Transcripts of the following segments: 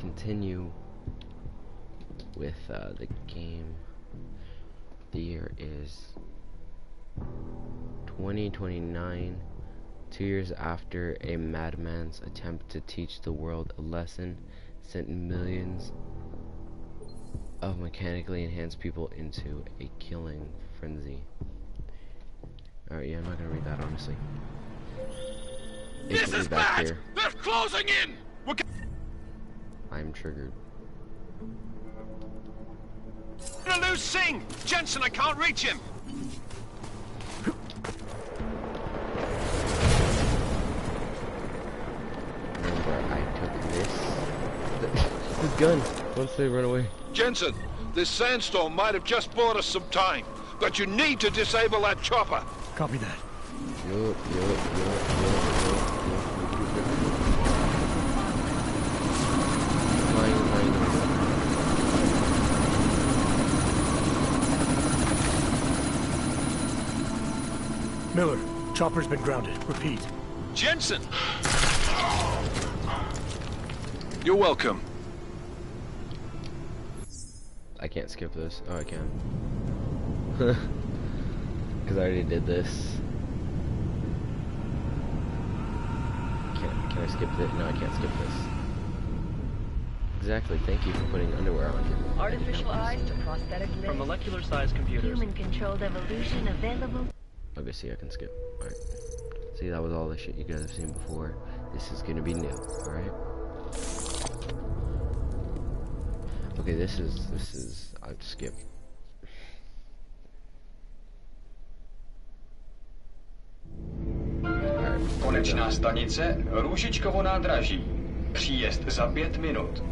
continue with the game. The year is 2029, 2 years after a madman's attempt to teach the world a lesson sent millions of mechanically enhanced people into a killing frenzy. Alright, yeah, I'm not gonna read that, honestly. This is back bad! here. They're closing in! I'm triggered. We're gonna lose Singh! Jensen, I can't reach him! Remember, I took this gun once they run away. Jensen, this sandstorm might have just bought us some time, but you need to disable that chopper. Copy that. Miller, chopper's been grounded. Repeat. Jensen! You're welcome. I can't skip this. Oh, I can. Because I already did this. Can I skip this? No, I can't skip this. Exactly. Thank you for putting underwear on. Artificial eyes to prosthetic limbs. From molecular-sized computers. Human-controlled evolution available. Okay, see, I can skip. Alright. See, that was all the shit you guys have seen before. This is gonna be new, alright? Okay, this is, I've skipped. Konečná stanice Růžičkovo nádraží. Příjezd za 5 minut.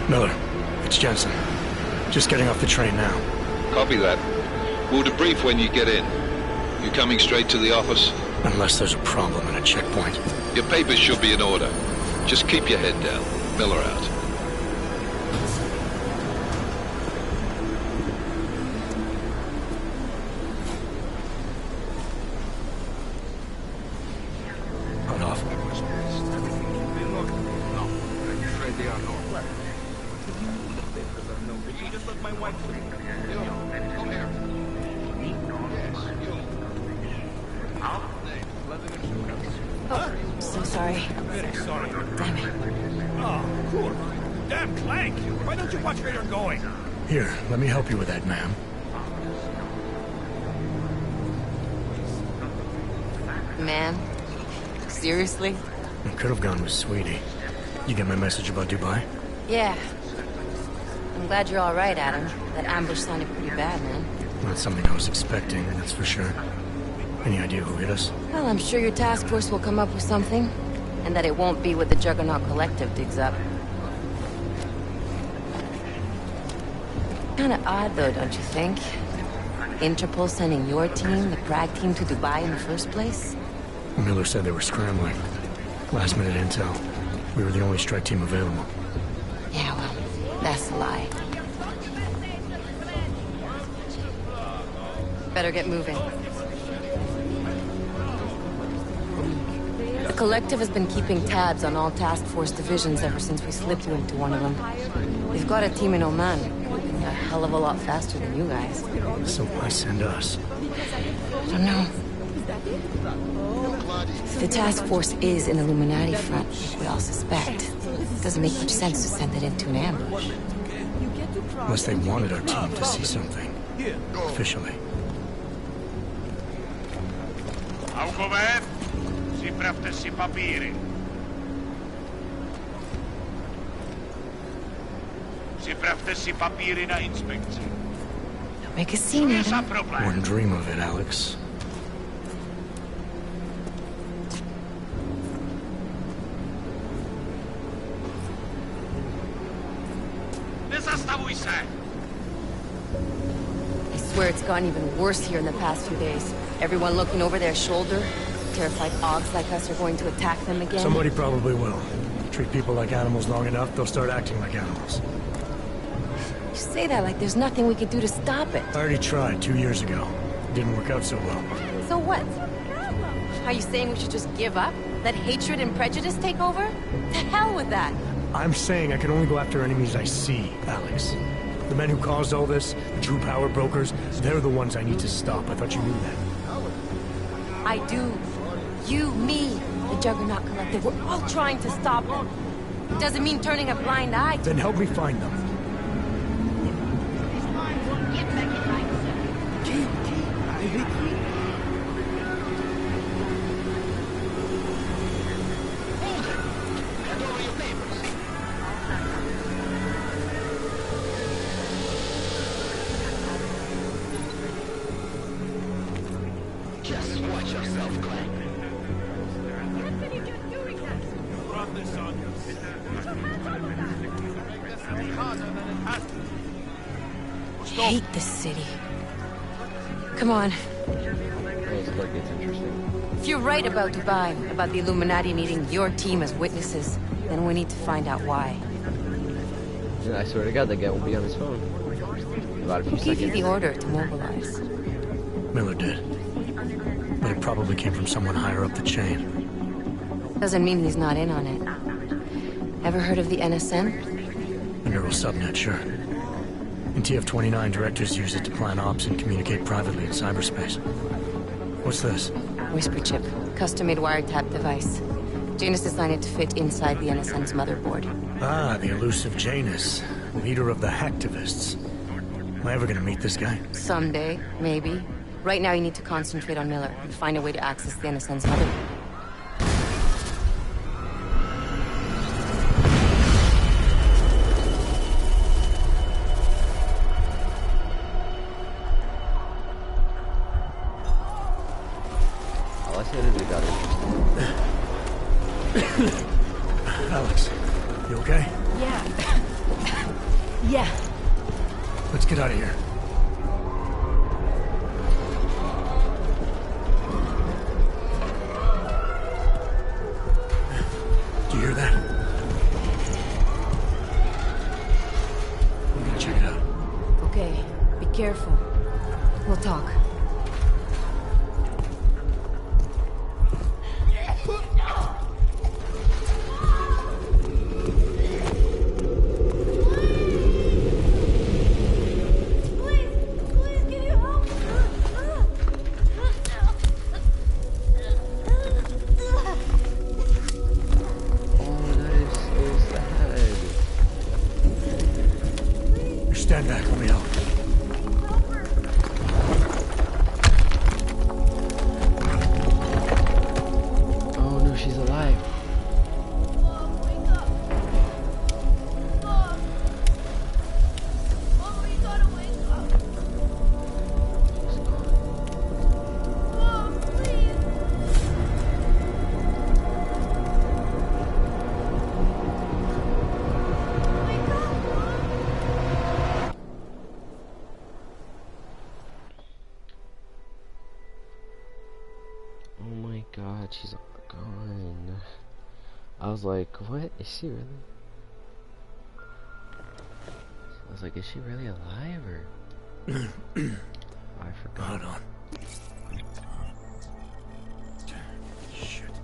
Miller, it's Jensen. Just getting off the train now. Copy that. We'll debrief when you get in. You coming straight to the office? Unless there's a problem at a checkpoint. Your papers should be in order. Just keep your head down. Miller out. Hold off. Oh, so sorry. Very sorry. Damn it. Oh, cool. Damn Clank! Why don't you watch where you're going? Here, let me help you with that, ma'am. Man, seriously? I could have gone with Sweetie. You get my message about Dubai? Yeah. I'm glad you're all right, Adam. That ambush sounded pretty bad, man. Not something I was expecting, that's for sure. Any idea who hit us? Well, I'm sure your task force will come up with something. And that it won't be what the Juggernaut Collective digs up. Kinda odd, though, don't you think? Interpol sending your team, the Prague team, to Dubai in the first place? Miller said they were scrambling. Last minute intel. We were the only strike team available. Yeah, well, that's a lie. Better get moving. The Collective has been keeping tabs on all task force divisions ever since we slipped you into one of them. They've got a team in Oman, moving a hell of a lot faster than you guys. So why send us? I don't know. If the task force is an Illuminati front, like we all suspect, it doesn't make much sense to send it into an ambush. Unless they wanted our team to see something. Officially. Augover, připravte si papíry. Připravte si papíry na inspekci. Don't make a scene, Je za Adam. problém. Wouldn't dream of it, Alex. Nezastavuj se! I swear it's gotten even worse here in the past few days. Everyone looking over their shoulder. Terrified Augs like us are going to attack them again. Somebody probably will. Treat people like animals long enough, they'll start acting like animals. You say that like there's nothing we could do to stop it. I already tried 2 years ago. Didn't work out so well. So what? Are you saying we should just give up? Let hatred and prejudice take over? To hell with that! I'm saying I can only go after enemies I see, Alex. The men who caused all this, the true power brokers, they're the ones I need to stop. I thought you knew that. I do. You, me, the Juggernaut Collective, we're all trying to stop them. It doesn't mean turning a blind eye to... Then help me find them. Just watch yourself, Clank. Run this on you. hate this city. Come on. Looks like it's interesting. If you're right about Dubai, about the Illuminati needing your team as witnesses, then we need to find out why. I swear to God, that guy will be on his phone. About a few Who gave you seconds. the order to mobilize? Miller did. But it probably came from someone higher up the chain. Doesn't mean he's not in on it. Ever heard of the NSN? The neural subnet, sure. In TF-29, directors use it to plan ops and communicate privately in cyberspace. What's this? Whisper chip. Custom-made wiretap device. Janus designed it to fit inside the NSN's motherboard. Ah, the elusive Janus, leader of the hacktivists. Am I ever gonna meet this guy? Someday, maybe. Right now you need to concentrate on Miller and find a way to access the NSN's motherboard. All I said is it got interesting. Alex, you okay? Yeah. Yeah. Let's get out of here. Do you hear that? I'm gonna check it out. Okay, be careful. We'll talk. Oh, that is so sad. You stand back, let me help. Oh no, she's alive. Oh my God, she's gone. I was like, what? Is she really? I was like, is she really alive or? I forgot. Hold on. Shit.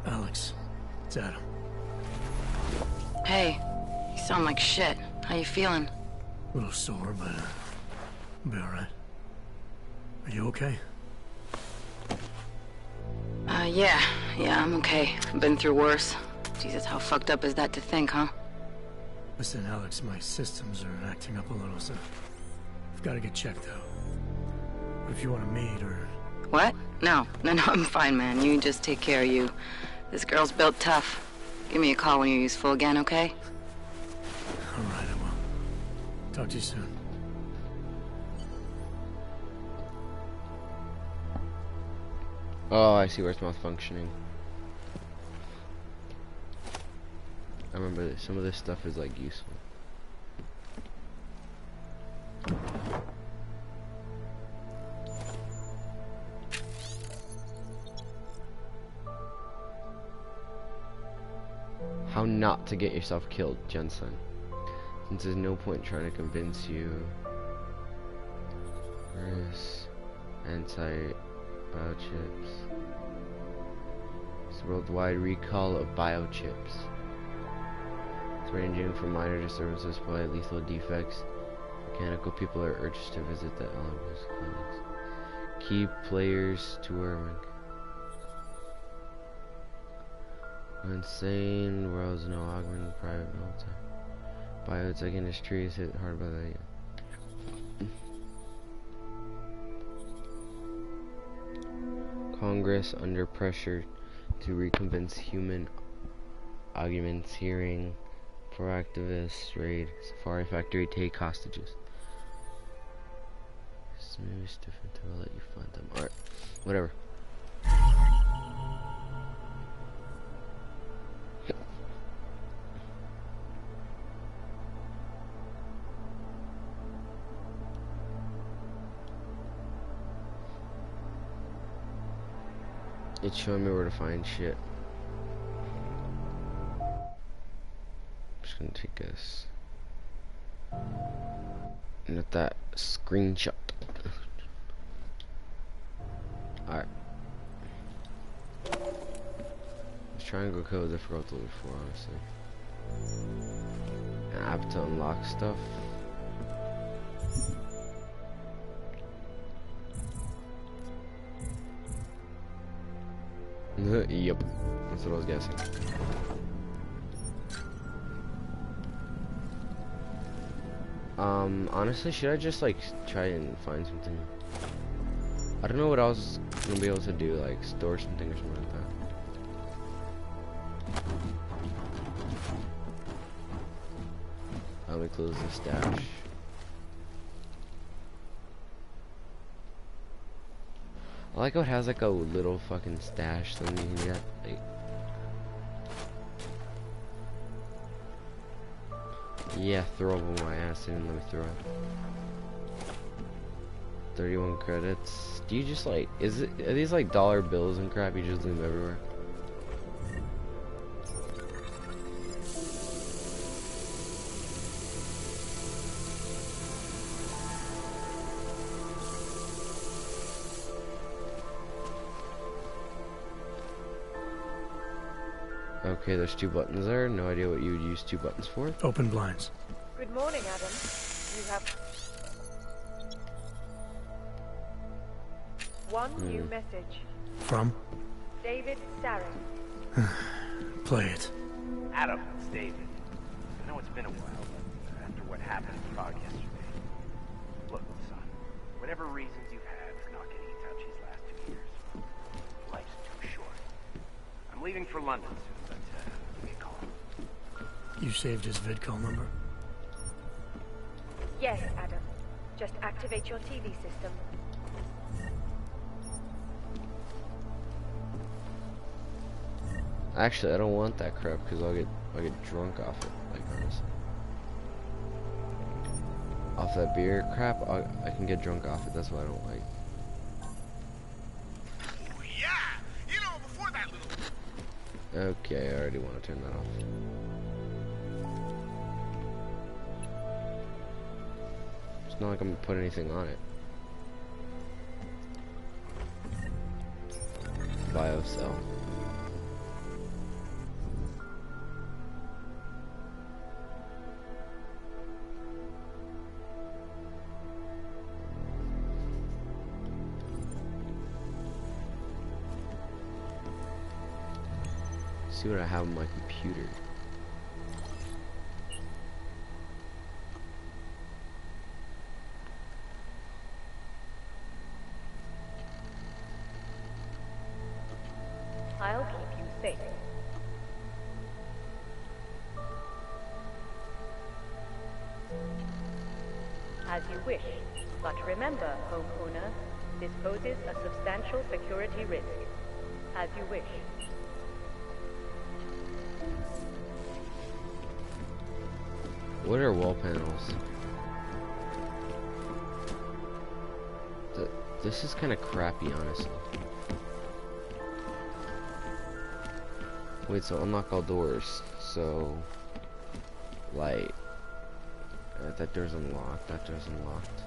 Alex, it's Adam. Hey, you sound like shit. How you feeling? A little sore, but I'll be alright. Are you okay? Yeah, I'm okay. I've been through worse. Jesus, how fucked up is that to think, huh? Listen, Alex, my systems are acting up a little, so I've got to get checked out. But if you want to meet or... What? No, I'm fine, man. You just take care of you. This girl's built tough. Give me a call when you're useful again, okay? Alright, I will. Talk to you soon. Oh, I see where it's malfunctioning. I remember that some of this stuff is like useful. How not to get yourself killed, Jensen. Since there's no point trying to convince you. Where's anti-biochips? It's a worldwide recall of biochips. It's ranging from minor disturbances by lethal defects. Mechanical people are urged to visit the Alamos clinics. Key players to Irving. Insane world's no augmented private military. Biotech industry is hit hard by the Congress under pressure to reconvince human arguments hearing for activists raid safari factory take hostages. Maybe it's different to let you find them. Alright, whatever. It's showing me where to find shit. I'm just gonna take this. Not that screenshot. Alright. Let's try and go kill difficulty before, honestly. An app to unlock stuff. Yep, that's what I was guessing. Honestly, should I just like try and find something? I don't know what else I'm gonna be able to do, like store something or something like that. Let me close the stash. I like how it has like a little fucking stash thing you can get. Like, yeah, throw up on my ass and let me throw up. 31 credits. Do you just like, are these like dollar bills and crap? You just leave them everywhere? Okay, there's 2 buttons there. No idea what you would use 2 buttons for. Open blinds. Good morning, Adam. You have one new message. From? David Saring. Play it. Adam, it's David. I know it's been a while, but after what happened in Prague yesterday. Look, son, whatever reasons you've had for not getting in touch these last 2 years, life's too short. I'm leaving for London soon, but give me a call. You saved his vidcall number? Yes, Adam. Just activate your TV system. Actually, I don't want that crap because I'll get drunk off it. Like honestly, off that beer crap, I can get drunk off it. That's what I don't like. Oh, yeah, you know, before that little. Okay, I already want to turn that off. It's not like I'm gonna put anything on it. BioCell. See what I have on my computer. I'll keep you safe. As you wish. But remember, homeowner, this poses a substantial security risk. As you wish. What are wall panels? This is kind of crappy, honestly. Wait, so unlock all doors. So, light. That door's unlocked. That door's unlocked.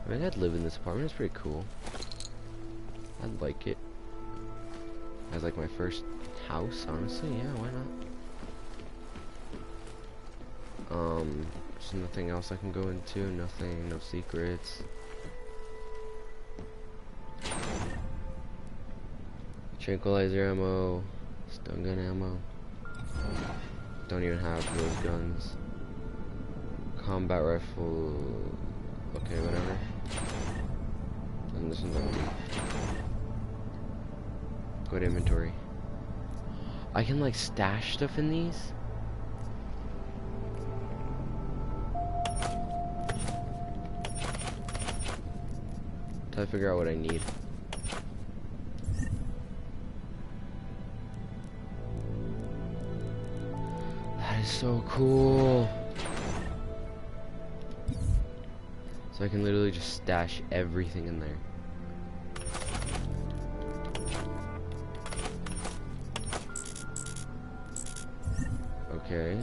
I mean, I'd live in this apartment. It's pretty cool. I'd like it. As like my first house, honestly. Yeah, why not? There's nothing else I can go into. Nothing. No secrets. Tranquilizer ammo. Stun gun ammo. Don't even have those guns. Combat rifle. Okay, whatever. And this one's empty. Go to inventory. I can like stash stuff in these? Till I figure out what I need. That is so cool. So I can literally just stash everything in there. Okay.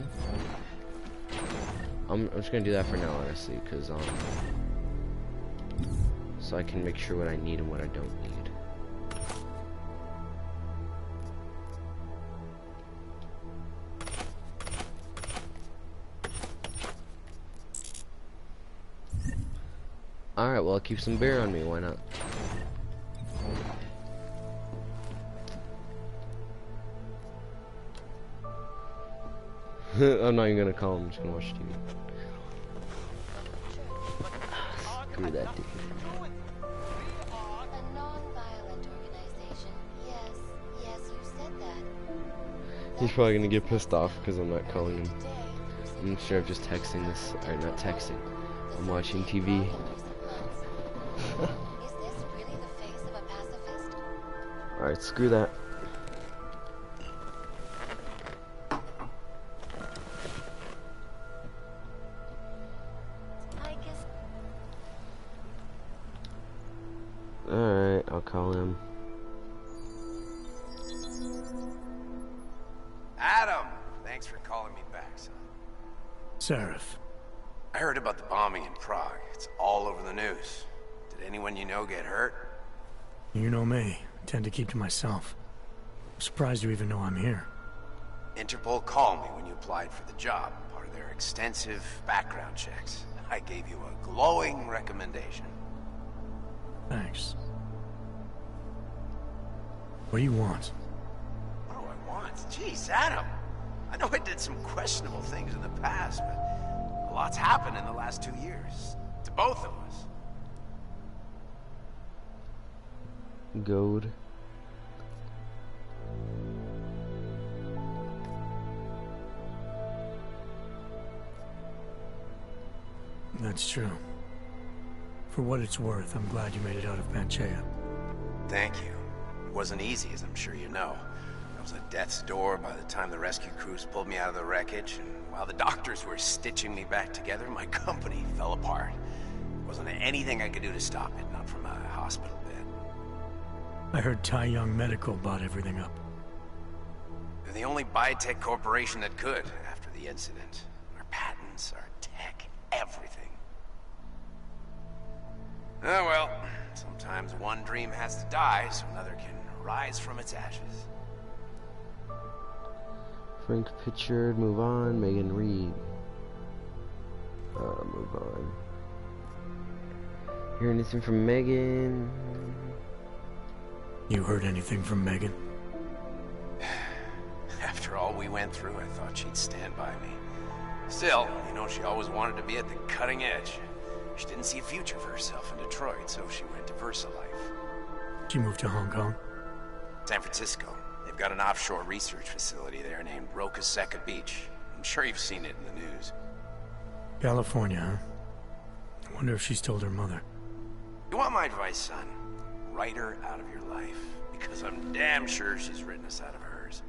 I'm just gonna do that for now, honestly, because so I can make sure what I need and what I don't need. Alright, well, I'll keep some beer on me, why not? I'm not even gonna call him, I'm just gonna watch TV. Screw that dude. A non-violent organization. Yes, you said that. He's probably gonna get pissed off because I'm not calling him. I'm sure I'm just texting this, or not texting. I'm watching TV. Is this really the face of a pacifist? Alright, screw that. Alright, I'll call him. Adam! Thanks for calling me back, son. Seraph. I heard about the bombing in Prague. It's all over the news. Did anyone you know get hurt? You know me. I tend to keep to myself. I'm surprised you even know I'm here. Interpol called me when you applied for the job, part of their extensive background checks. I gave you a glowing recommendation. Thanks. What do you want? What do I want? Jeez, Adam! I know I did some questionable things in the past, but a lot's happened in the last 2 years. To both of us. Goad. That's true. For what it's worth, I'm glad you made it out of Panchea. Thank you. It wasn't easy, as I'm sure you know. I was at death's door by the time the rescue crews pulled me out of the wreckage, and while the doctors were stitching me back together, my company fell apart. There wasn't anything I could do to stop it, not from a hospital bed. I heard Tai Young Medical bought everything up. They're the only biotech corporation that could after the incident. Our patents, our tech, everything. Oh well, sometimes one dream has to die so another can rise from its ashes. Frank Pitchard, move on. Megan Reed. Move on. Hear anything from Megan? You heard anything from Megan? After all we went through, I thought she'd stand by me. Still, you know, she always wanted to be at the cutting edge. She didn't see a future for herself in Detroit, so she went to VersaLife. She moved to Hong Kong? San Francisco. They've got an offshore research facility there named Roca Seca Beach. I'm sure you've seen it in the news. California, huh? I wonder if she's told her mother. You want my advice, son? Write her out of your life. Because I'm damn sure she's written us out of hers.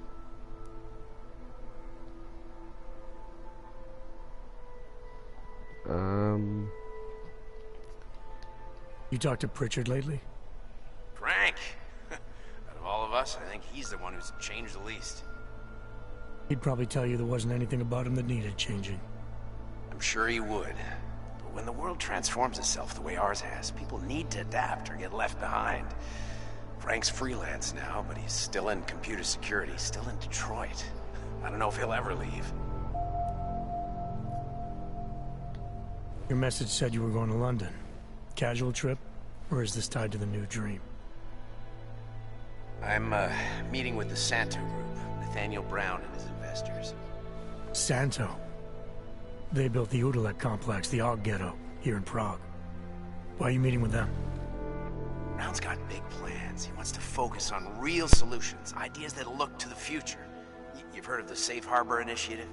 You talked to Pritchard lately? Frank! Out of all of us, I think he's the one who's changed the least. He'd probably tell you there wasn't anything about him that needed changing. I'm sure he would. But when the world transforms itself the way ours has, people need to adapt or get left behind. Frank's freelance now, but he's still in computer security, still in Detroit. I don't know if he'll ever leave. Your message said you were going to London. Casual trip? Or is this tied to the new dream? I'm, meeting with the Santo Group, Nathaniel Brown and his investors. Santo? They built the Udalek complex, the Og Ghetto, here in Prague. Why are you meeting with them? Brown's got big plans. He wants to focus on real solutions, ideas that look to the future. You've heard of the Safe Harbor Initiative?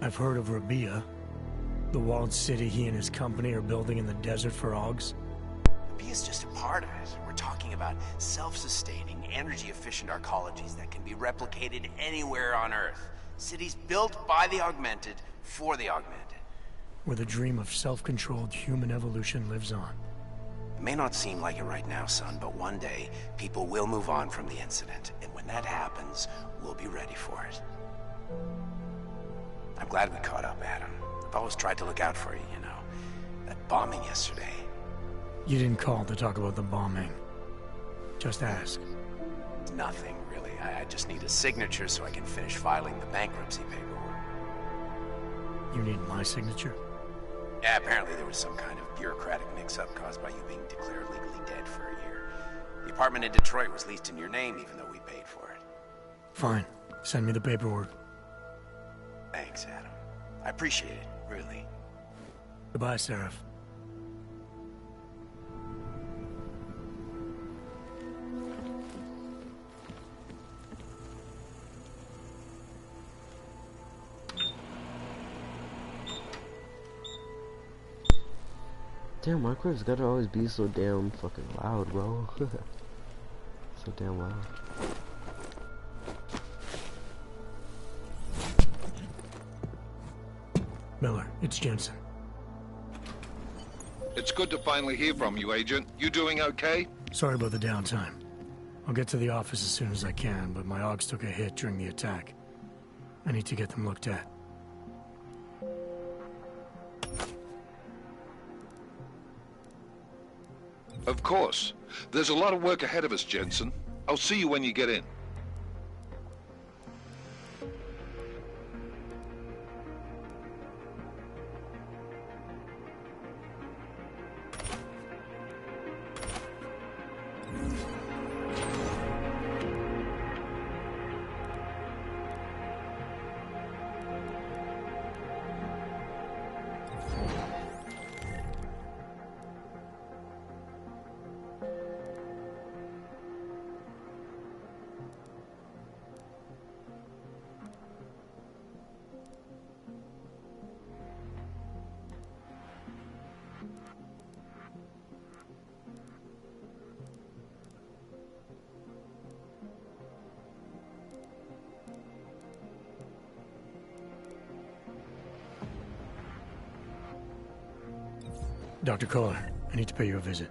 I've heard of Rabia, the walled city he and his company are building in the desert for Augs. Rabia's just a part of it. We're talking about self-sustaining, energy-efficient arcologies that can be replicated anywhere on Earth. Cities built by the augmented, for the augmented. Where the dream of self-controlled human evolution lives on. It may not seem like it right now, son, but one day, people will move on from the incident. And when that happens, we'll be ready for it. I'm glad we caught up, Adam. I've always tried to look out for you, you know. That bombing yesterday. You didn't call to talk about the bombing. Just ask. Nothing, really. I just need a signature so I can finish filing the bankruptcy paperwork. You need my signature? Yeah, apparently there was some kind of bureaucratic mix-up caused by you being declared legally dead for a year. The apartment in Detroit was leased in your name, even though we paid for it. Fine. Send me the paperwork. Thanks, Adam. I appreciate it, really. Goodbye, Seraph. Damn, Minecraft's gotta always be so damn fucking loud, bro. So damn loud. Miller, it's Jensen. It's good to finally hear from you, Agent. You doing okay? Sorry about the downtime. I'll get to the office as soon as I can, but my Augs took a hit during the attack. I need to get them looked at. Of course. There's a lot of work ahead of us, Jensen. I'll see you when you get in. Dr. Kohler, I need to pay you a visit.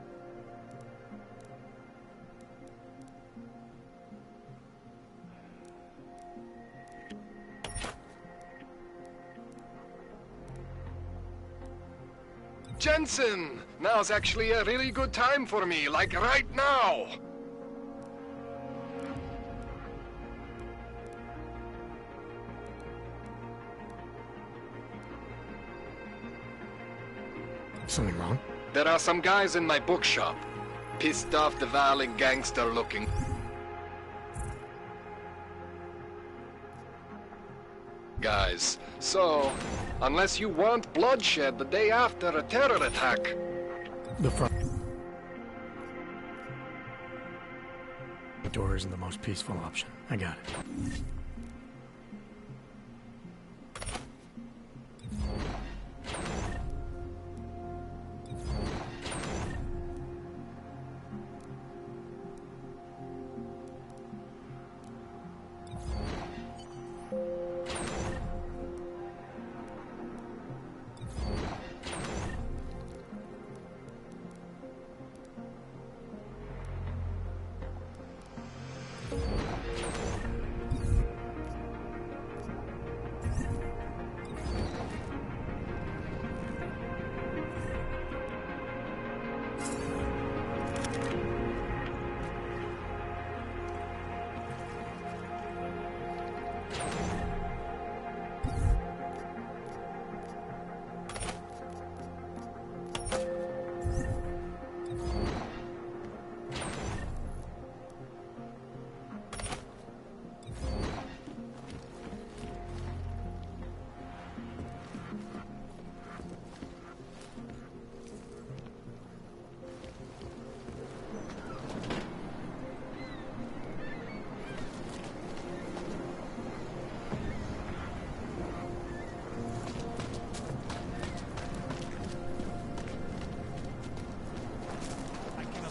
Jensen! Now's actually a really good time for me, like right now! Something wrong? There are some guys in my bookshop. Pissed off the violent gangster looking. Guys, so, unless you want bloodshed the day after a terror attack... The front door isn't the most peaceful option. I got it.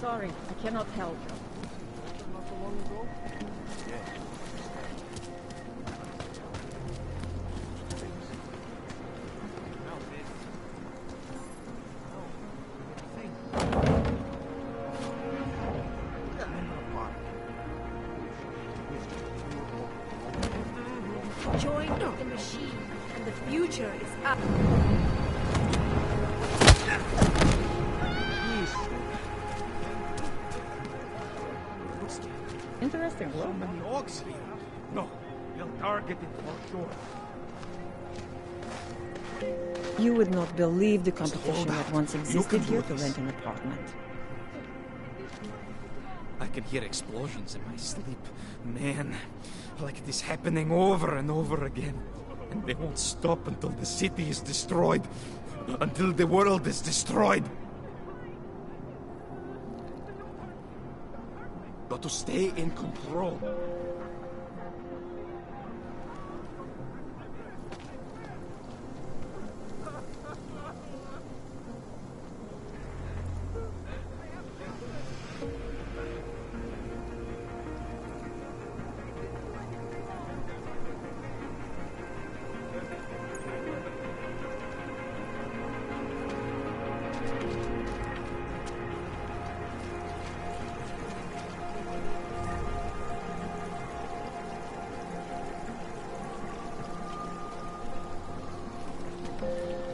sorry. I cannot help. Join the machine, and the future is up. Interesting, bro. So many orcs here. No, they'll target it for sure. You would not believe the competition hold that up. once You existed can do here to this. rent an apartment. I can hear explosions in my sleep. Man, like it is happening over and over again. And they won't stop until the city is destroyed. Until the world is destroyed. Got to stay in control.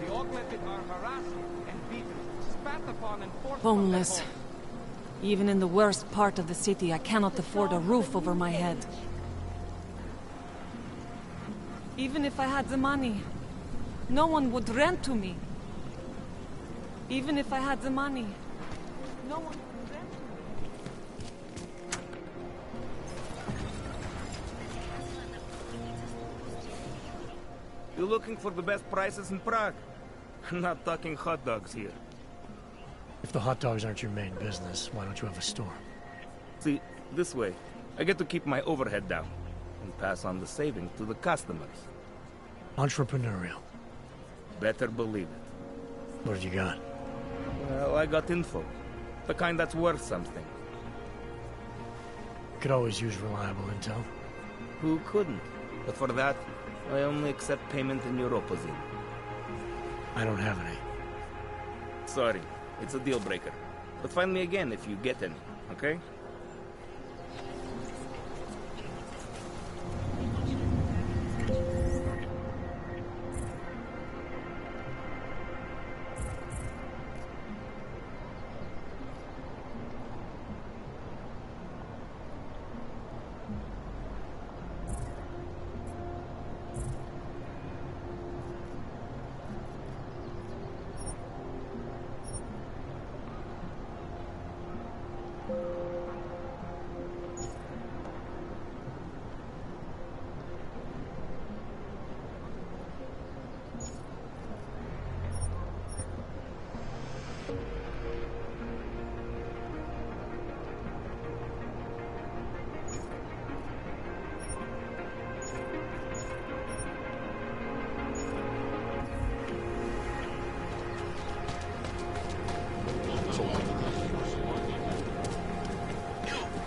The augmented are harassed and beaten, spat upon and forced from their Homeless. homes. Even in the worst part of the city, I cannot afford a roof over my head. Even if I had the money, no one would rent to me. Even if I had the money, no one would rent to me. You're looking for the best prices in Prague? Not talking hot dogs here. If the hot dogs aren't your main business, why don't you have a store? See, this way, I get to keep my overhead down and pass on the savings to the customers. Entrepreneurial. Better believe it. What have you got? Well, I got info. The kind that's worth something. Could always use reliable intel. Who couldn't? But for that, I only accept payment in Europozine. I don't have any. Sorry, it's a deal breaker. But find me again if you get any, okay?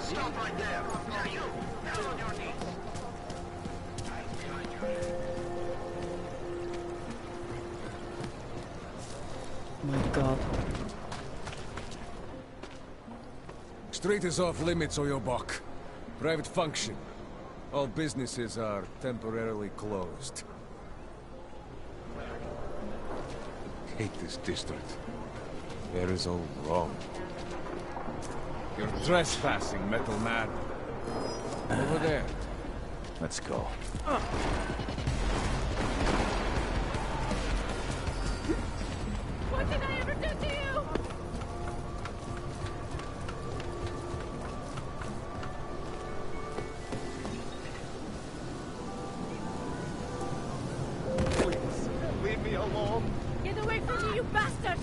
Stop right there. Yeah, you. Down on your knees. My God. Street is off limits, Oyobok. Private function. All businesses are temporarily closed. Hate this district. There is all wrong. You're trespassing, Metal Man. Over there. Let's go. What did I ever do to you? Please, leave me alone. Get away from me, you bastard!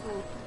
beautiful.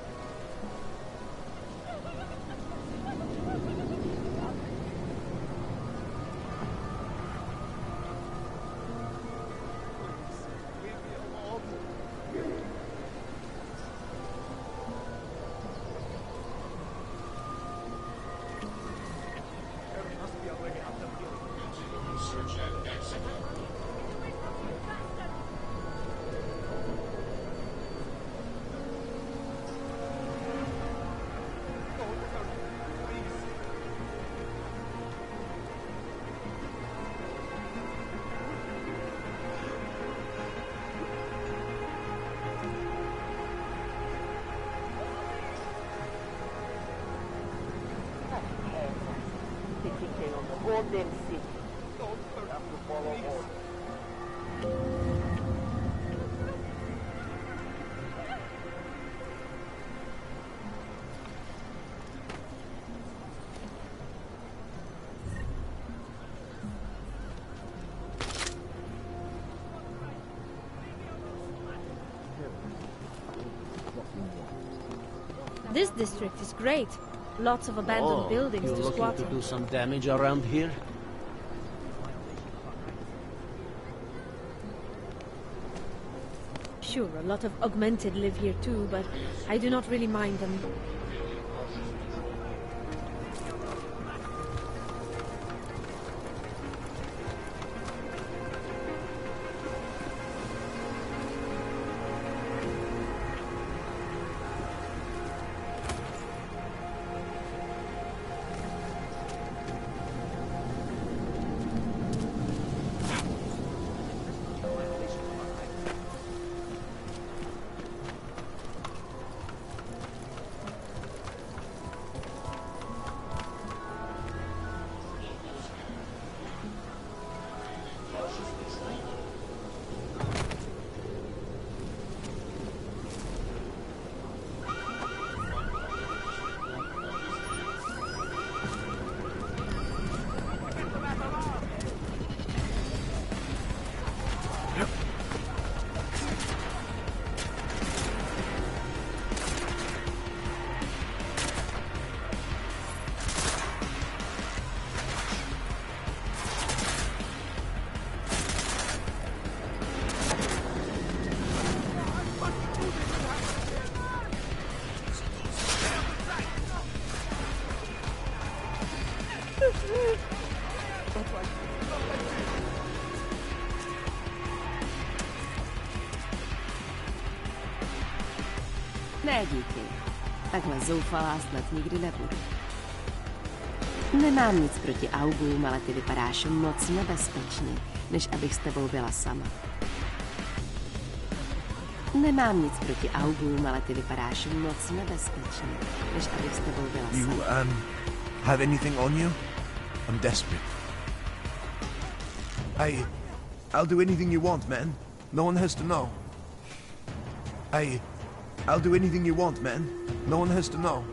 Golden City. Don't have to follow orders. This district is great. Lots of abandoned buildings you're to looking squat to in. do some damage around here? Sure, a lot of augmented live here too, but I do not really mind them. Ne díky. Takhle zoufalá snad nikdy nebudu. Nemám nic proti augům, ale ty vypadáš moc nebezpečně, než abych s tebou byla sama. Nemám nic proti augům, ale ty vypadáš moc nebezpečně, než abych s tebou byla sama. You, have anything on you? I'm desperate. I'll do anything you want, man. No one has to know. I'll do anything you want, man. No one has to know.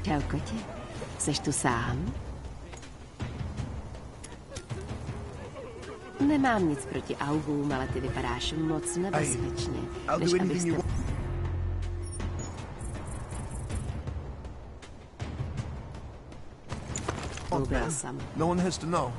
Čau, kotě. Seš tu sám? Nemám nic proti augům, ale ty vypadáš moc nebezpečně, než abych s tebou... Byla sama. No one has to know.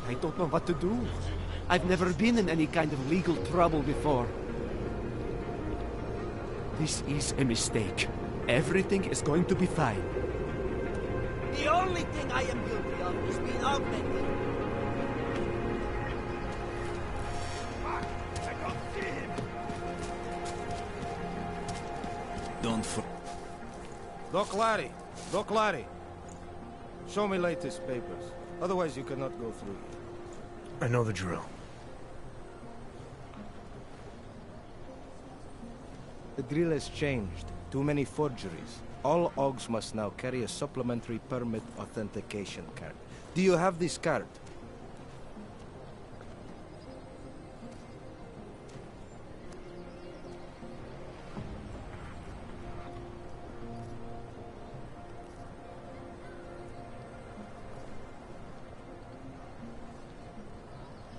I don't know what to do. I've never been in any kind of legal trouble before. This is a mistake. Everything is going to be fine. The only thing I am guilty of is being augmented. I don't see him. Don't for... Doc Larry. Show me latest papers. Otherwise you cannot go through. I know the drill. The drill has changed. Too many forgeries. All OGs must now carry a supplementary permit authentication card. Do you have this card?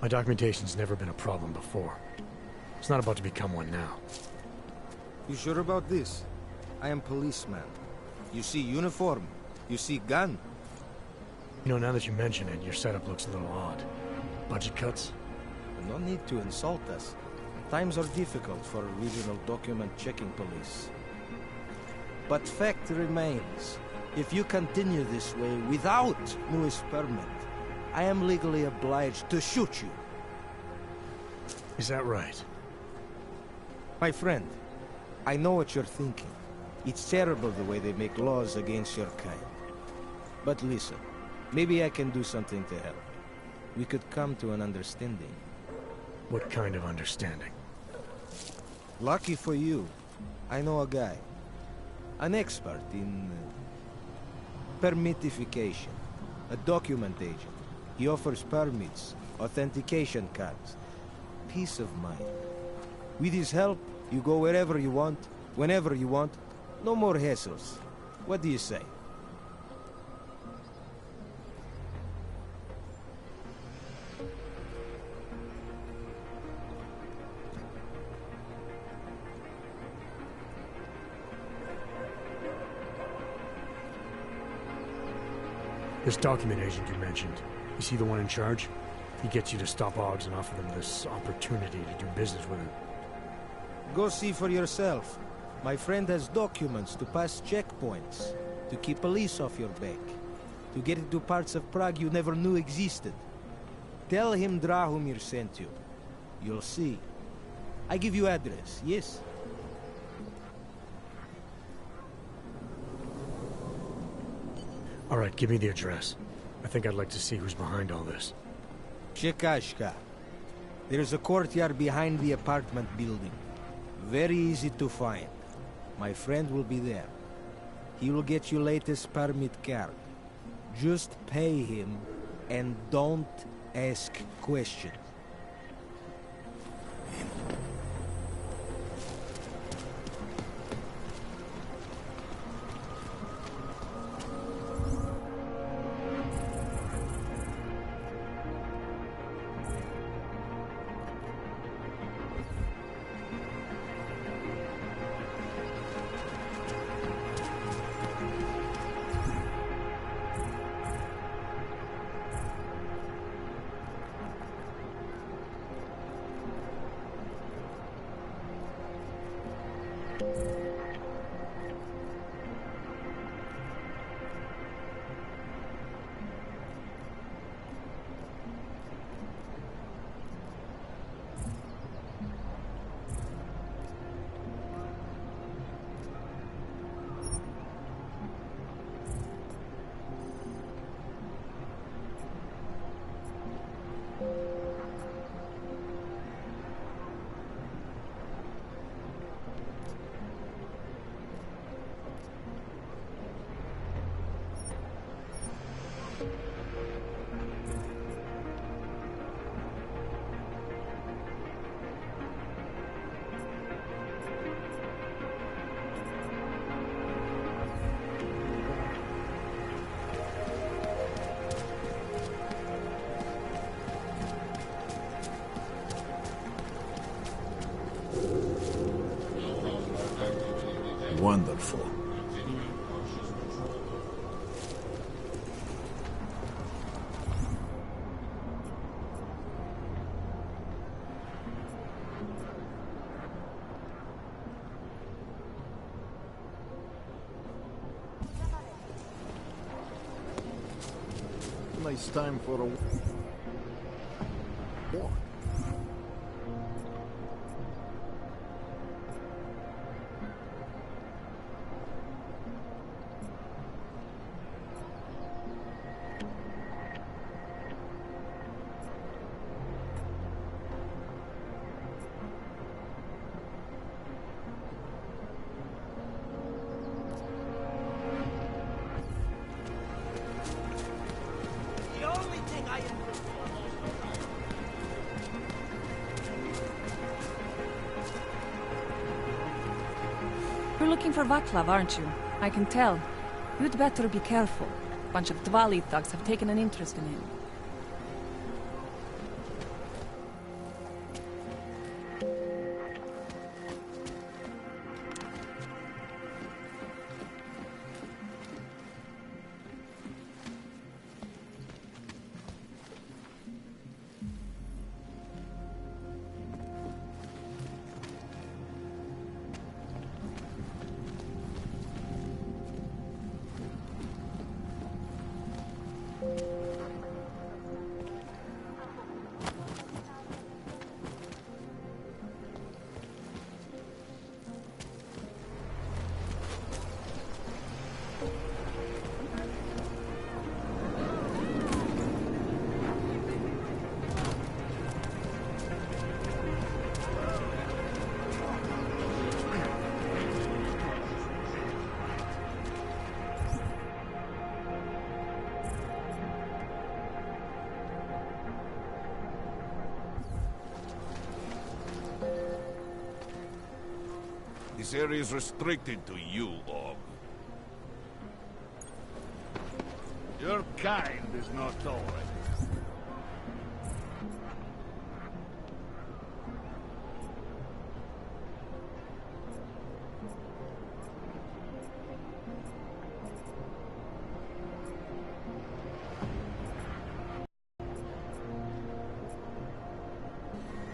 My documentation's never been a problem before. It's not about to become one now. You sure about this? I am policeman. You see uniform. You see gun. You know, now that you mention it, your setup looks a little odd. Budget cuts? No need to insult us. Times are difficult for a regional document checking police. But fact remains, if you continue this way without newest permit, I am legally obliged to shoot you. Is that right? My friend, I know what you're thinking. It's terrible the way they make laws against your kind. But listen, maybe I can do something to help. We could come to an understanding. What kind of understanding? Lucky for you, I know a guy. An expert in permitification. A document agent. He offers permits, authentication cards. Peace of mind. With his help, you go wherever you want, whenever you want. No more hassles. What do you say? This document agent you mentioned, is he the one in charge? He gets you to stop OGs and offer them this opportunity to do business with him. Go see for yourself. My friend has documents to pass checkpoints, to keep police off your back, to get into parts of Prague you never knew existed. Tell him Drahomir sent you. You'll see. I give you address, yes? All right, give me the address. I think I'd like to see who's behind all this. Chekashka. There's a courtyard behind the apartment building. Very easy to find. My friend will be there. He will get you latest permit card. Just pay him and don't ask questions. Wonderful. it's time for a war. The only thing I am You're looking for Vaclav, aren't you? I can tell. You'd better be careful. Bunch of Dvali thugs have taken an interest in him. This area is restricted to you, Og. Your kind is not tolerated.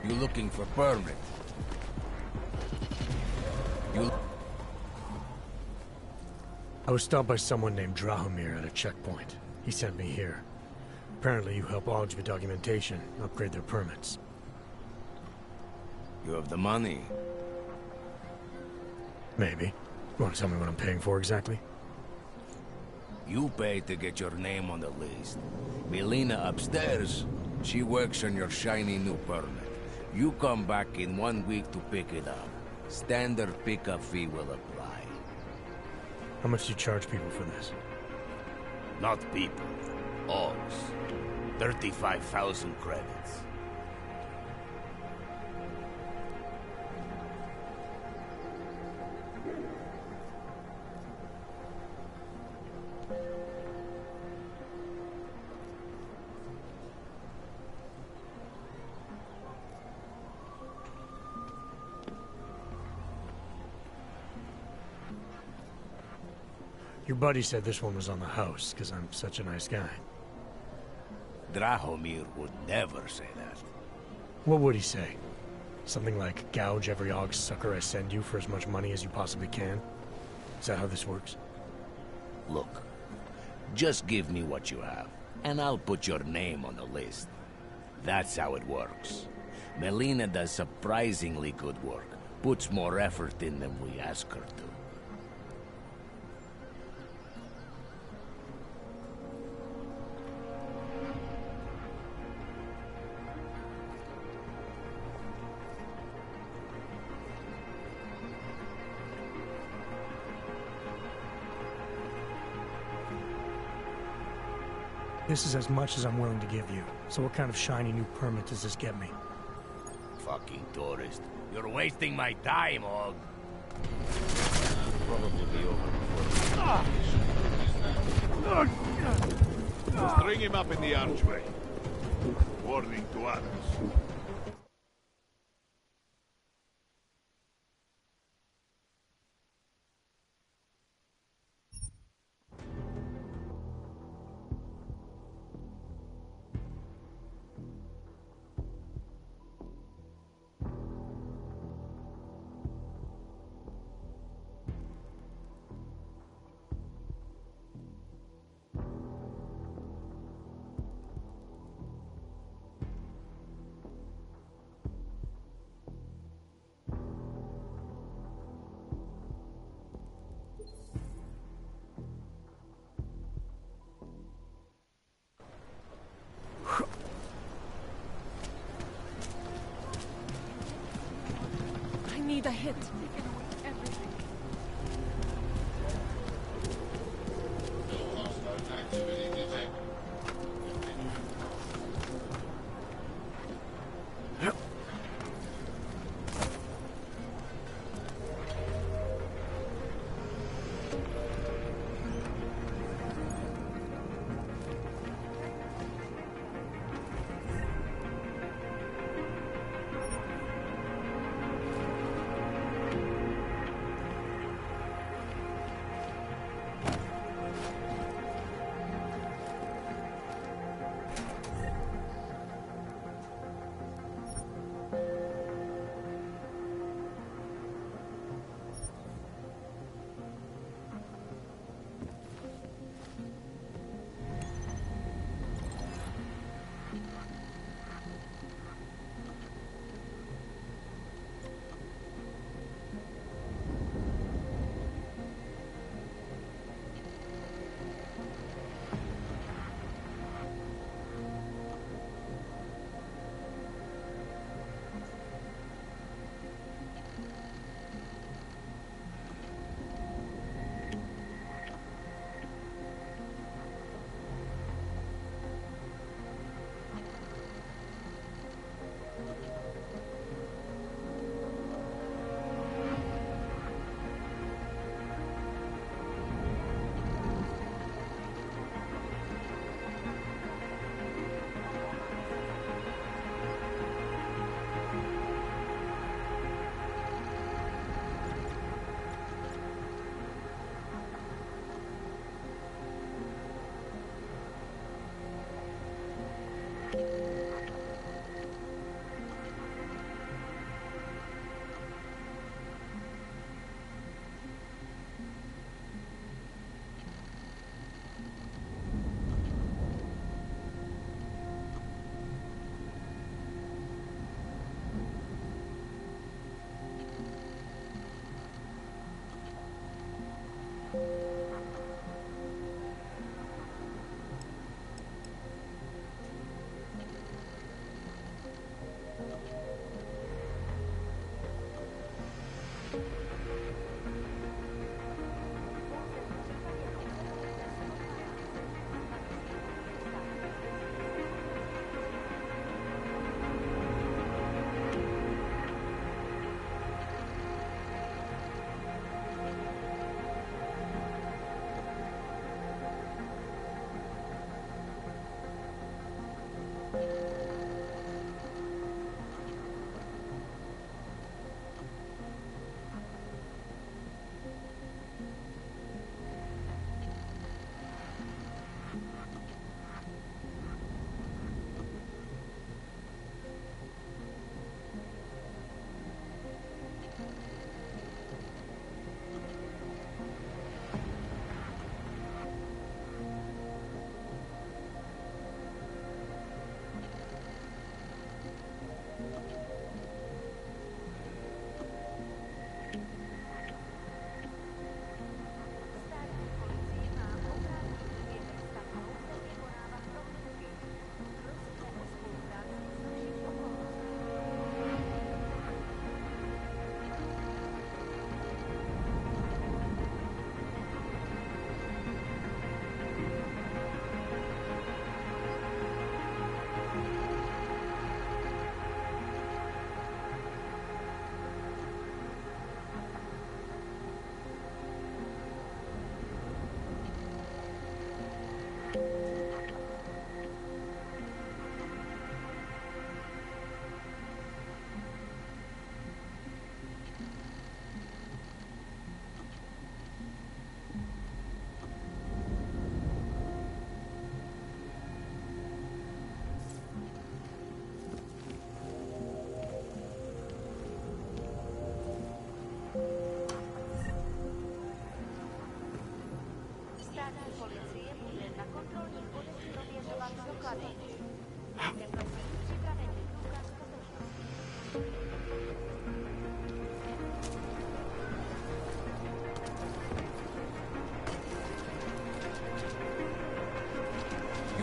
You looking for permit? I was stopped by someone named Drahomir at a checkpoint. He sent me here. Apparently you help Ogs with documentation, upgrade their permits. You have the money. Maybe. You want to tell me what I'm paying for exactly? You pay to get your name on the list. Melina upstairs, she works on your shiny new permit. You come back in 1 week to pick it up. Standard pickup fee will apply. How much do you charge people for this? Not people. Ogs. 35,000 credits. Your buddy said this one was on the house, because I'm such a nice guy. Drahomir would never say that. What would he say? Something like, gouge every Og sucker I send you for as much money as you possibly can? Is that how this works? Look, just give me what you have, and I'll put your name on the list. That's how it works. Melina does surprisingly good work. Puts more effort in than we ask her to. This is as much as I'm willing to give you. So what kind of shiny new permit does this get me? Fucking tourist. You're wasting my time, Og. Probably be over before. String him up in the archway. Warning to others. need a hit.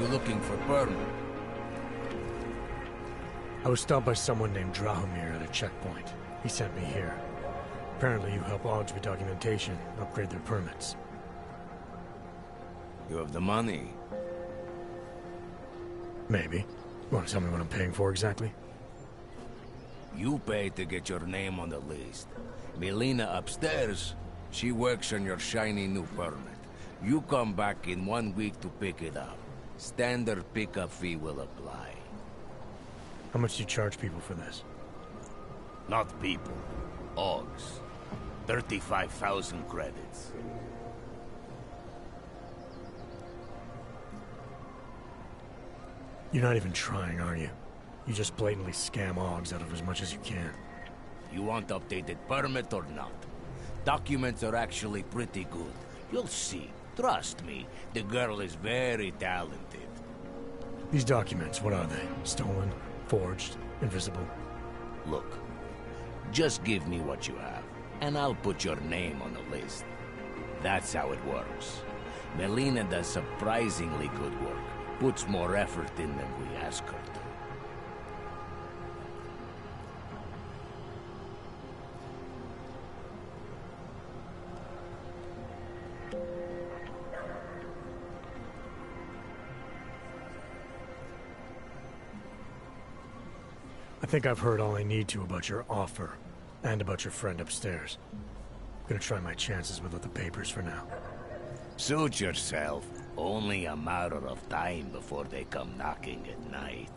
You looking for Byrne? I was stopped by someone named Drahomir at a checkpoint. He sent me here. Apparently you help Oggs with documentation, upgrade their permits. You have the money. Maybe. You want to tell me what I'm paying for exactly? You pay to get your name on the list. Melina upstairs, she works on your shiny new permit. You come back in 1 week to pick it up. Standard pickup fee will apply. How much do you charge people for this? Not people. Oggs. 35,000 credits. You're not even trying, are you? You just blatantly scam Oggs out of as much as you can. You want updated permit or not? Documents are actually pretty good. You'll see. Trust me, the girl is very talented. These documents, what are they? Stolen? Forged? Invisible? Look, just give me what you have, and I'll put your name on the list. That's how it works. Melina does surprisingly good work. Puts more effort in than we ask her to. I think I've heard all I need to about your offer, and about your friend upstairs. I'm gonna try my chances without the papers for now. Suit yourself. Only a matter of time before they come knocking at night.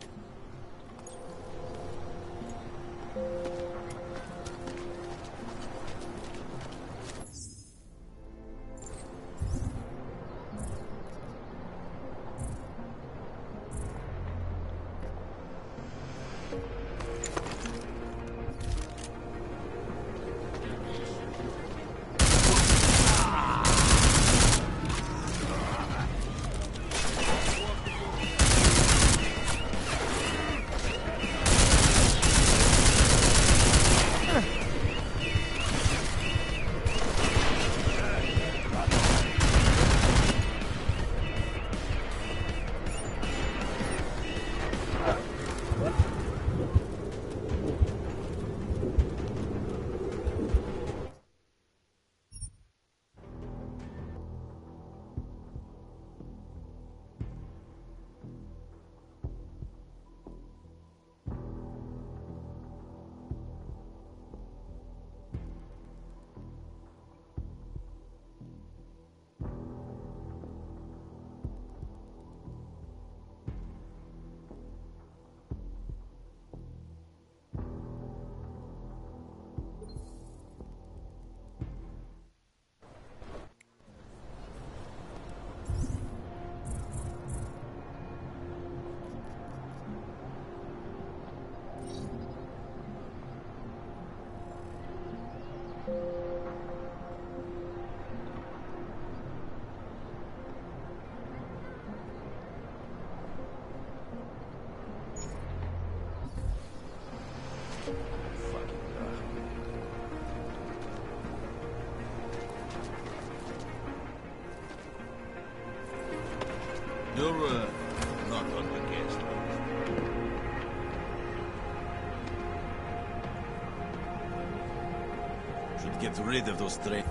You're, not on the guest list. Should get rid of those trains.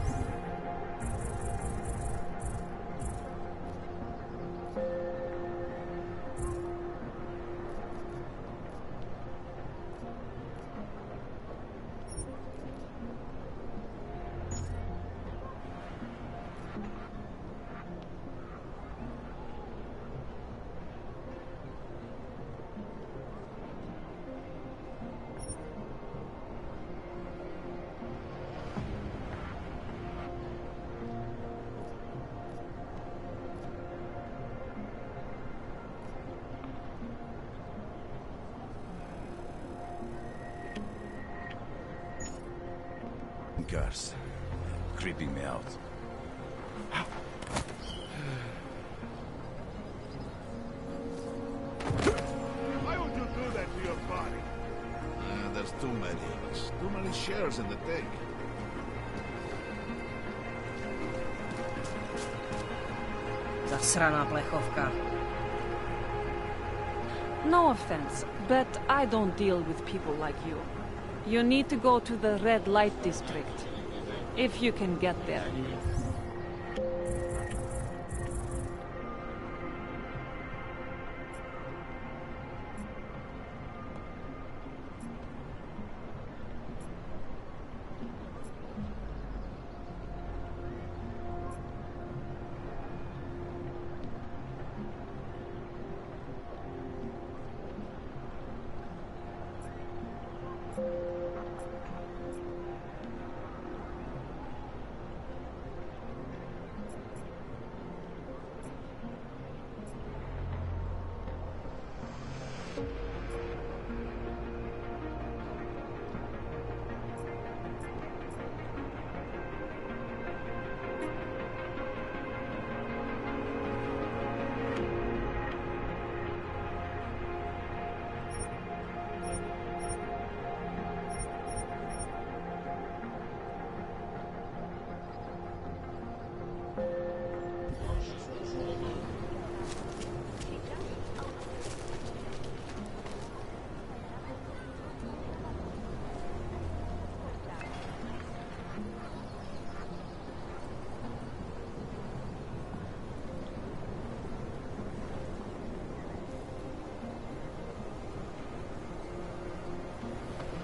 Cars. Creeping me out. Why would you do that to your body? There's too many of us. Too many shares in the tank. Zasraná plechovka. No offense, but I don't deal with people like you. You need to go to the red light district. If you can get there.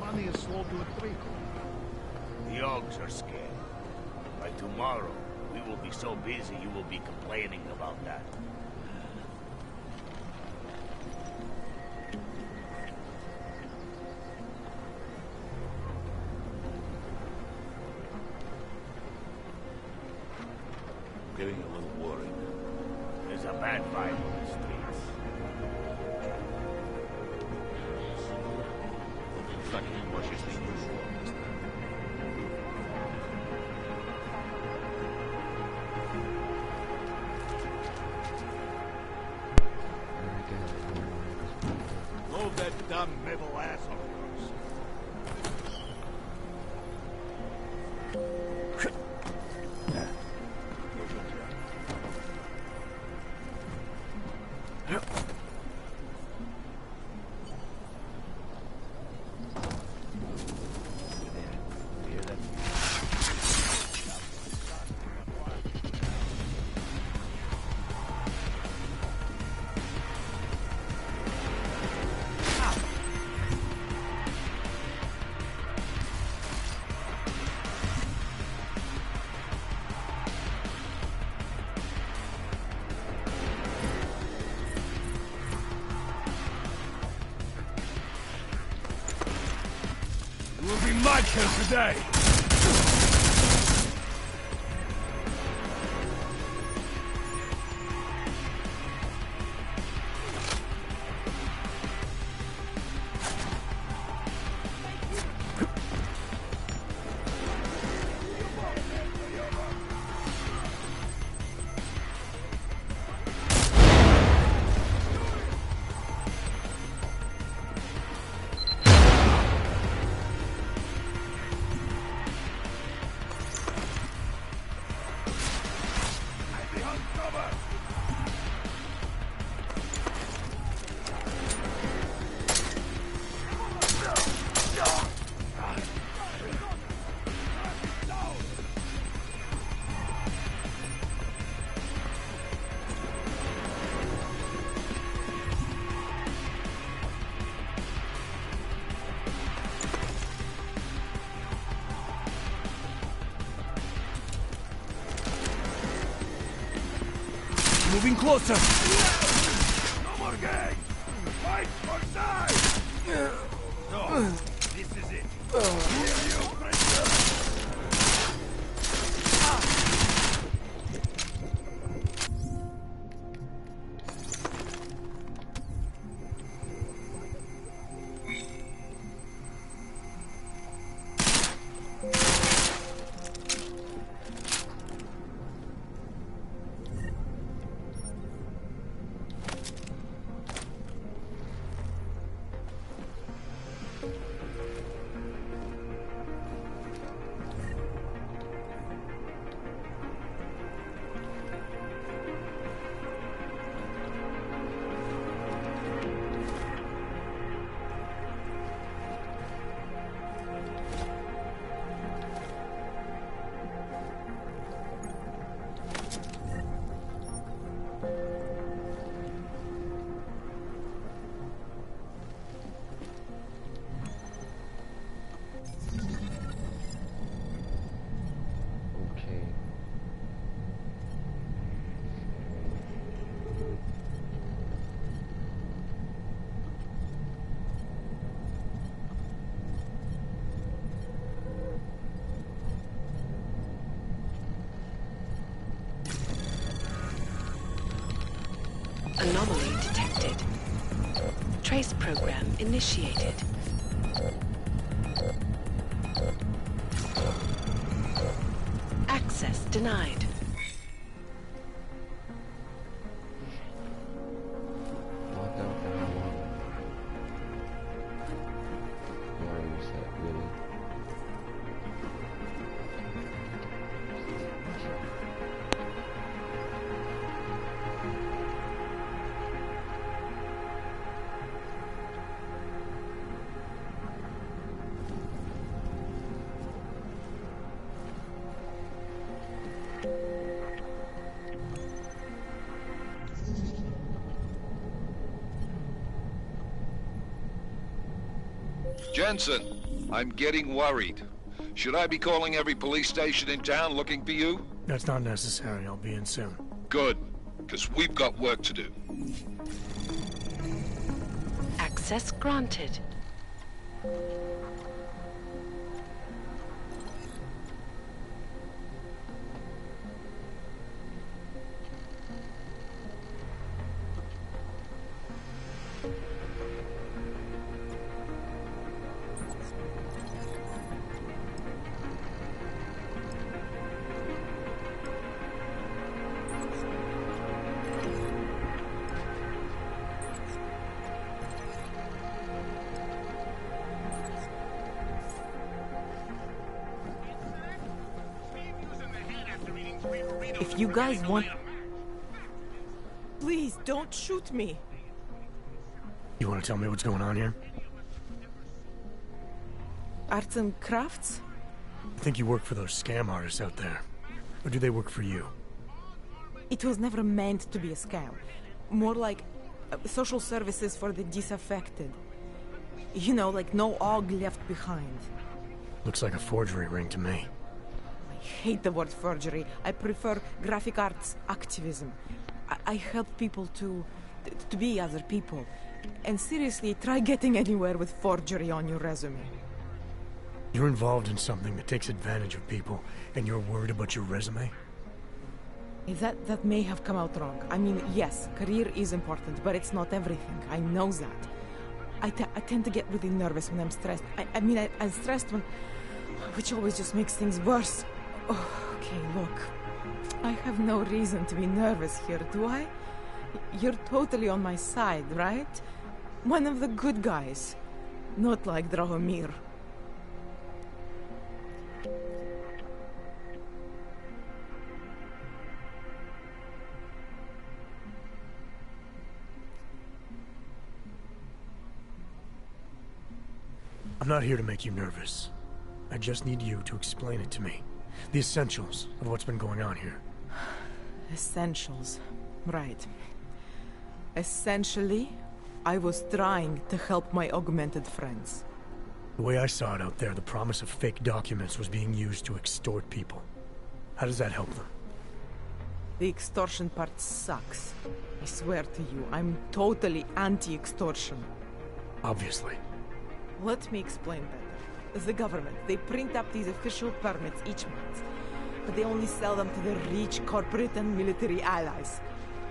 Money is slow to a trickle. The Ogs are scared. By tomorrow, we will be so busy you will be complaining about that. Getting a little worried. There's a bad vibe on the streets. Fucking washes the usual. Load that dumb middle ass of yours. It will be my turn today! Moving closer. No more gangs. Fight or die. So, this is it. Here you, prisoner. Trace program initiated. Access denied. Lockdown for how long? You want to reset, really? Jensen, I'm getting worried. Should I be calling every police station in town looking for you? That's not necessary. I'll be in soon. Good, because we've got work to do. Access granted. If you guys want... Please, don't shoot me. You want to tell me what's going on here? Arts and crafts? I think you work for those scam artists out there. Or do they work for you? It was never meant to be a scam. More like social services for the disaffected. You know, like no og left behind. Looks like a forgery ring to me. I hate the word forgery. I prefer graphic arts activism. I help people to be other people. And seriously, try getting anywhere with forgery on your resume. You're involved in something that takes advantage of people, and you're worried about your resume? That may have come out wrong. I mean, yes, career is important, but it's not everything. I know that. I tend to get really nervous when I'm stressed. I'm stressed when... which always just makes things worse. Oh, okay, look. I have no reason to be nervous here, do I? You're totally on my side, right? One of the good guys. Not like Drahomir. I'm not here to make you nervous. I just need you to explain it to me. The essentials of what's been going on here. Essentials. Right. Essentially, I was trying to help my augmented friends. The way I saw it out there, the promise of fake documents was being used to extort people. How does that help them? The extortion part sucks. I swear to you, I'm totally anti-extortion. Obviously. Let me explain better. The government, they print up these official permits each month, but they only sell them to the rich corporate and military allies.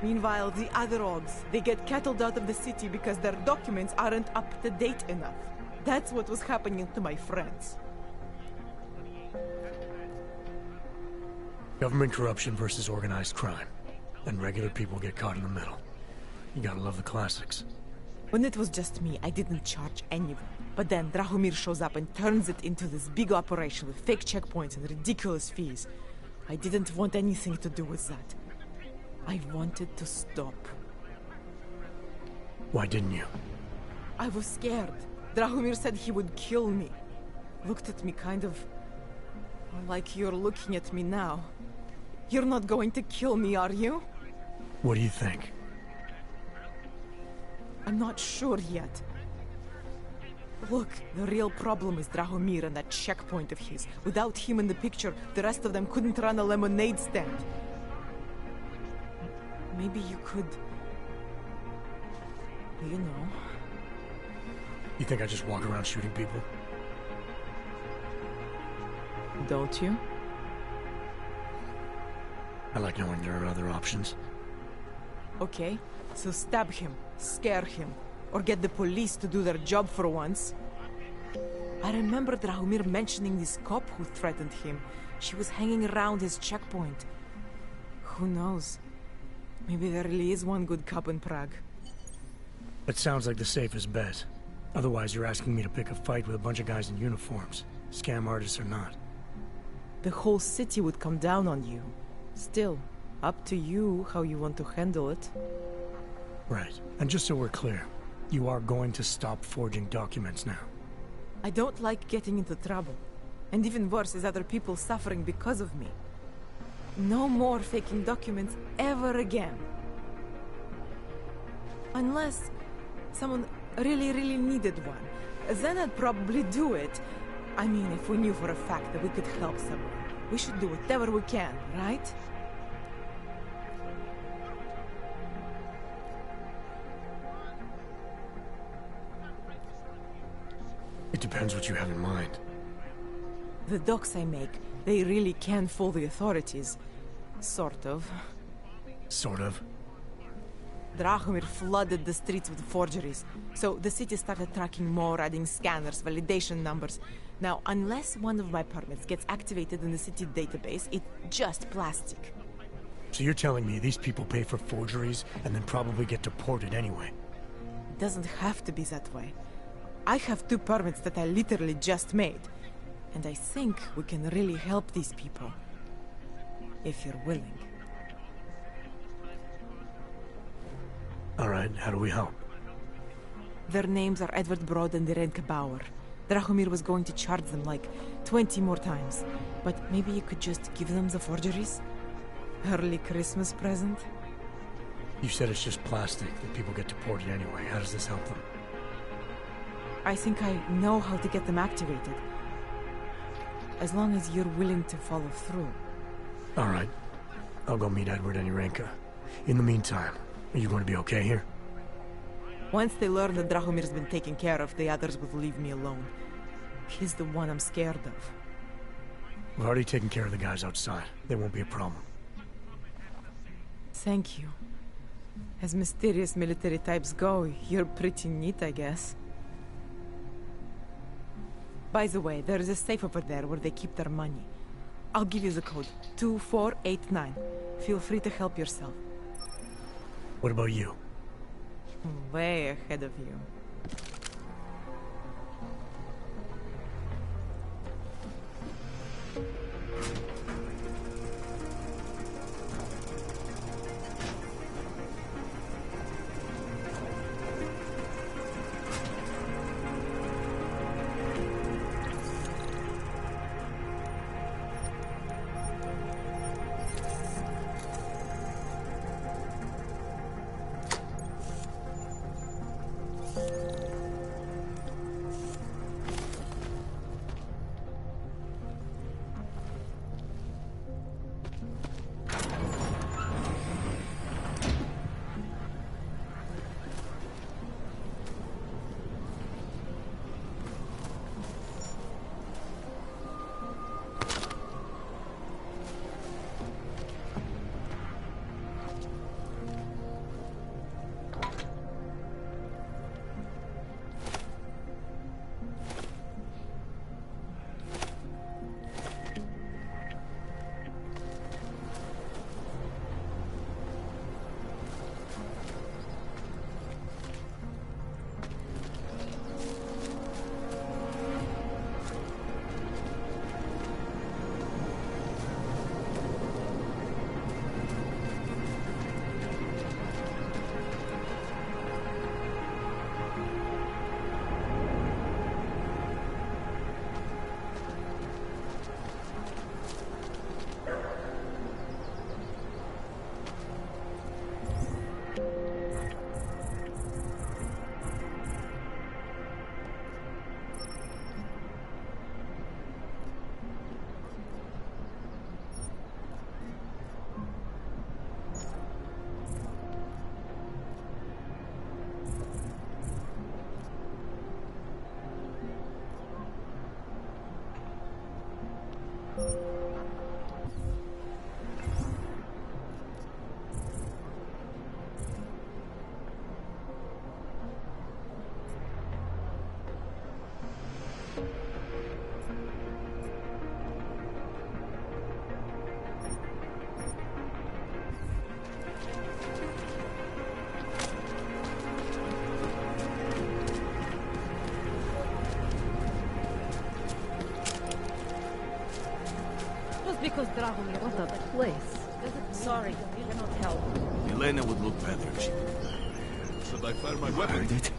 Meanwhile, the other orgs, they get cattled out of the city because their documents aren't up to date enough. That's what was happening to my friends. Government corruption versus organized crime. And regular people get caught in the middle. You gotta love the classics. When it was just me, I didn't charge anyone. But then Drahomir shows up and turns it into this big operation with fake checkpoints and ridiculous fees. I didn't want anything to do with that. I wanted to stop. Why didn't you? I was scared. Drahomir said he would kill me. Looked at me kind of... like you're looking at me now. You're not going to kill me, are you? What do you think? I'm not sure yet. Look, the real problem is Drahomir and that checkpoint of his. Without him in the picture, the rest of them couldn't run a lemonade stand. Maybe you could... you know... You think I just walk around shooting people? Don't you? I like knowing there are other options. Okay, so stab him, scare him, Or get the police to do their job for once. I remember Drahomir mentioning this cop who threatened him. She was hanging around his checkpoint. Who knows? Maybe there really is one good cop in Prague. That sounds like the safest bet. Otherwise, you're asking me to pick a fight with a bunch of guys in uniforms, scam artists or not. The whole city would come down on you. Still, up to you how you want to handle it. Right. And just so we're clear, you are going to stop forging documents now. I don't like getting into trouble. And even worse is other people suffering because of me. No more faking documents ever again. Unless someone really needed one. Then I'd probably do it. I mean, if we knew for a fact that we could help someone. We should do whatever we can, right? It depends what you have in mind. The docs I make, they really can fool the authorities. Sort of. Sort of? Drahomir flooded the streets with forgeries, so the city started tracking more, adding scanners, validation numbers. Now, unless one of my permits gets activated in the city database, it's just plastic. So you're telling me these people pay for forgeries and then probably get deported anyway? It doesn't have to be that way. I have 2 permits that I literally just made. And I think we can really help these people. If you're willing. Alright, how do we help? Their names are Edward Broad and Irenka Bauer. Drahomir was going to charge them like 20 more times. But maybe you could just give them the forgeries? Early Christmas present? You said it's just plastic, that people get deported anyway. How does this help them? I think I know how to get them activated. As long as you're willing to follow through. Alright. I'll go meet Edward and Irenka. In the meantime, are you going to be okay here? Once they learn that Drahomir's been taken care of, the others will leave me alone. He's the one I'm scared of. We've already taken care of the guys outside. They won't be a problem. Thank you. As mysterious military types go, you're pretty neat, I guess. By the way, there is a safe over there where they keep their money. I'll give you the code. 2489. Feel free to help yourself. What about you? Way ahead of you. Just because Dragomir was at that place. Sorry, you cannot help. Elena would look better if she did that. Should I fire my weapon? Heard it?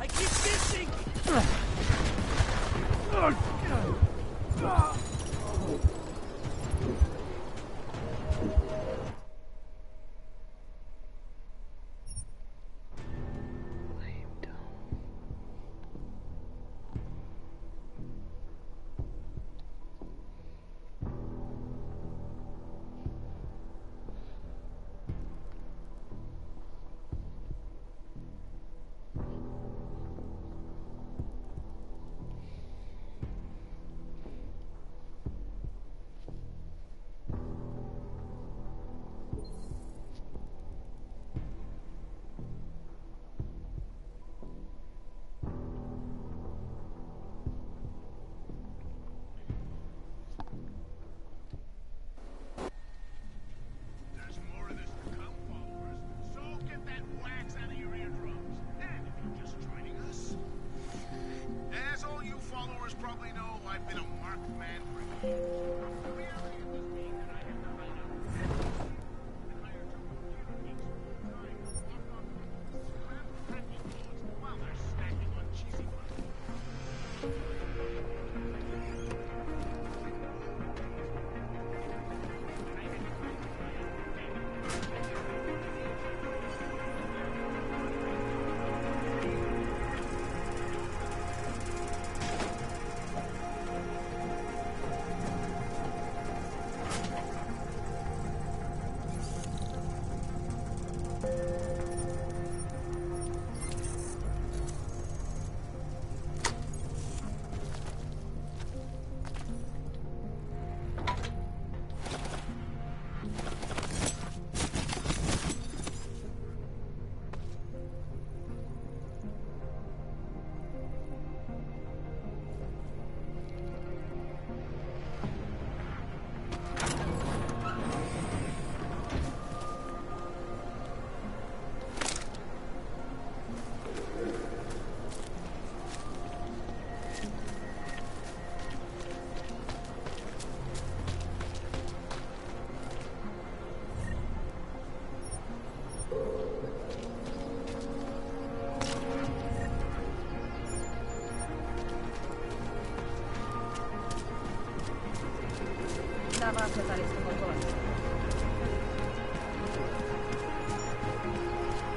I keep missing!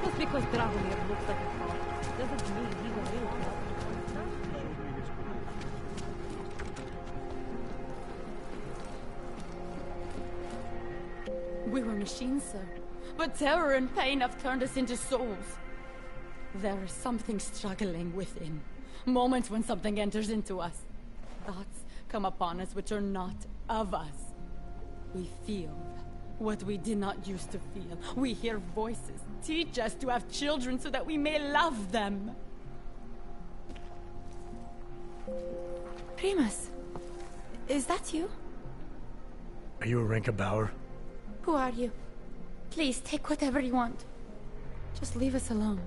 Just because Dragomir looks like a fraud doesn't mean he's a real fraud. We were machines, sir. But terror and pain have turned us into souls. There is something struggling within. Moments when something enters into us. Thoughts come upon us which are not of us. We feel what we did not used to feel. We hear voices teach us to have children so that we may love them. Primus, is that you? Are you Arenka Bauer? Who are you? Please, take whatever you want. Just leave us alone.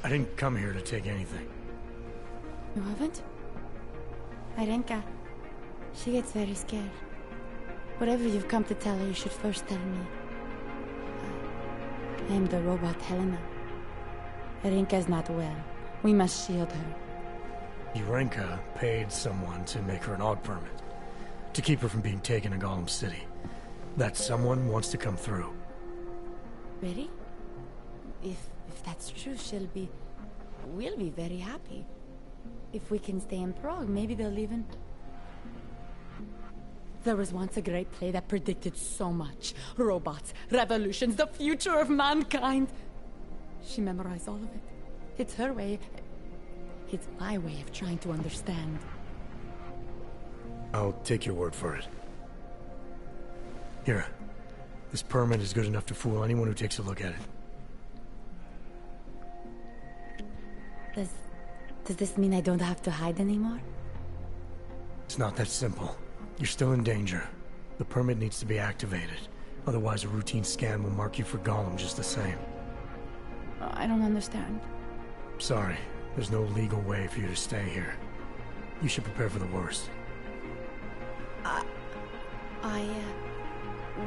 I didn't come here to take anything. You haven't? Arenka, she gets very scared. Whatever you've come to tell her, you should first tell me. I am the robot Helena. Arenka's not well. We must shield her. Arenka paid someone to make her an AUG permit. To keep her from being taken to Gollum City. That someone wants to come through. Really? If that's true, we'll be very happy. If we can stay in Prague, maybe they'll even... There was once a great play that predicted so much. Robots, revolutions, the future of mankind. She memorized all of it. It's her way. It's my way of trying to understand. I'll take your word for it. Here. This permit is good enough to fool anyone who takes a look at it. Does this mean I don't have to hide anymore? It's not that simple. You're still in danger. The permit needs to be activated. Otherwise, a routine scan will mark you for Gollum just the same. I don't understand. Sorry. There's no legal way for you to stay here. You should prepare for the worst.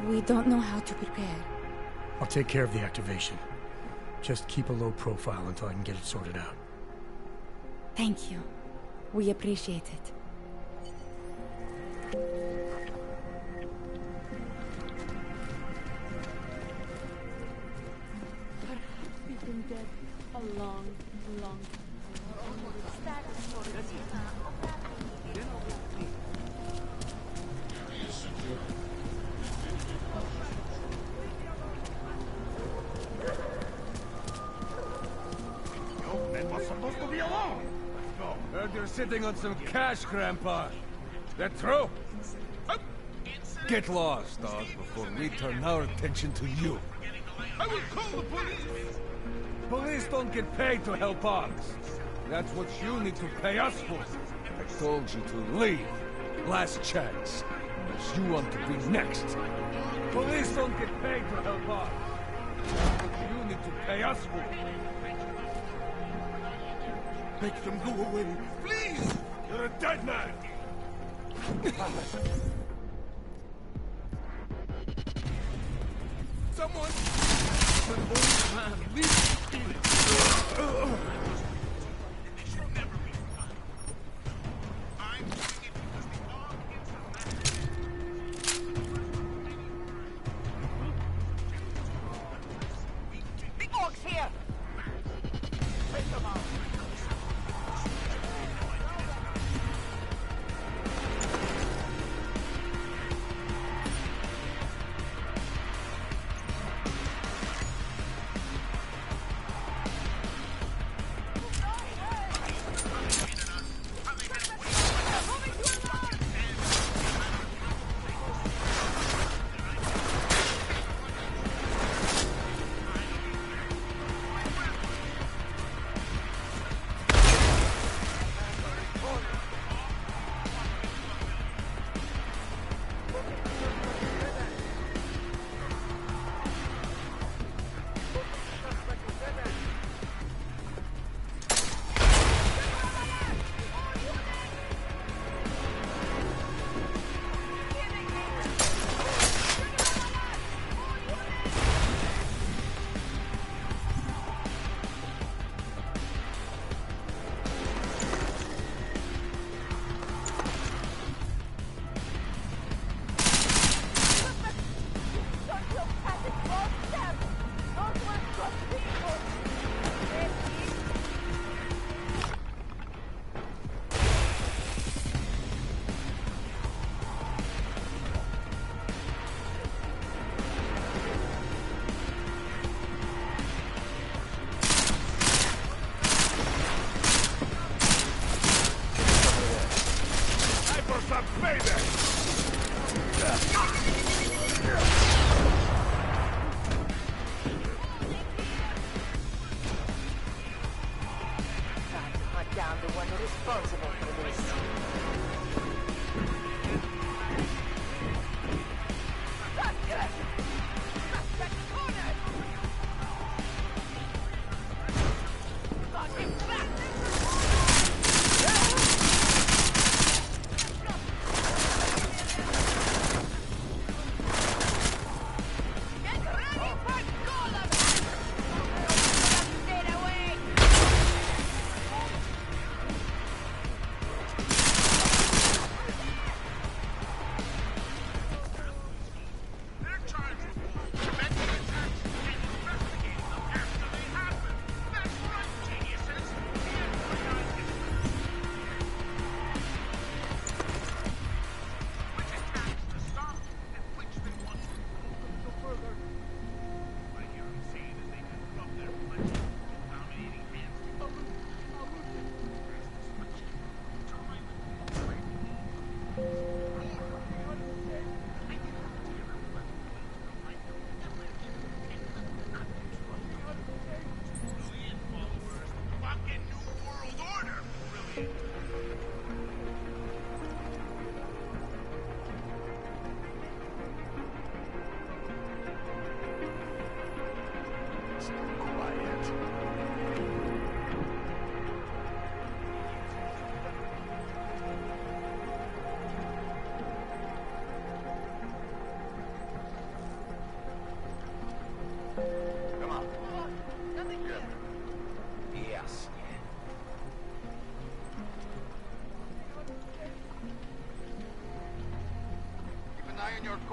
We don't know how to prepare. I'll take care of the activation. Just keep a low profile until I can get it sorted out. Thank you. We appreciate it. We've been dead a long, long time. Men was supposed to be alone. Let's go. Heard you're sitting on some cash, Grandpa. That true? Get lost, dog, before we turn our attention to you. I will call the police. Police don't get paid to help us. That's what you need to pay us for. I told you to leave. Last chance. Unless you want to be next. Police don't get paid to help us. That's what you need to pay us for. Make them go away. Please! You're a dead man! Someone! An old man, leave The orcs here! Take them out! Down the one responsible for this.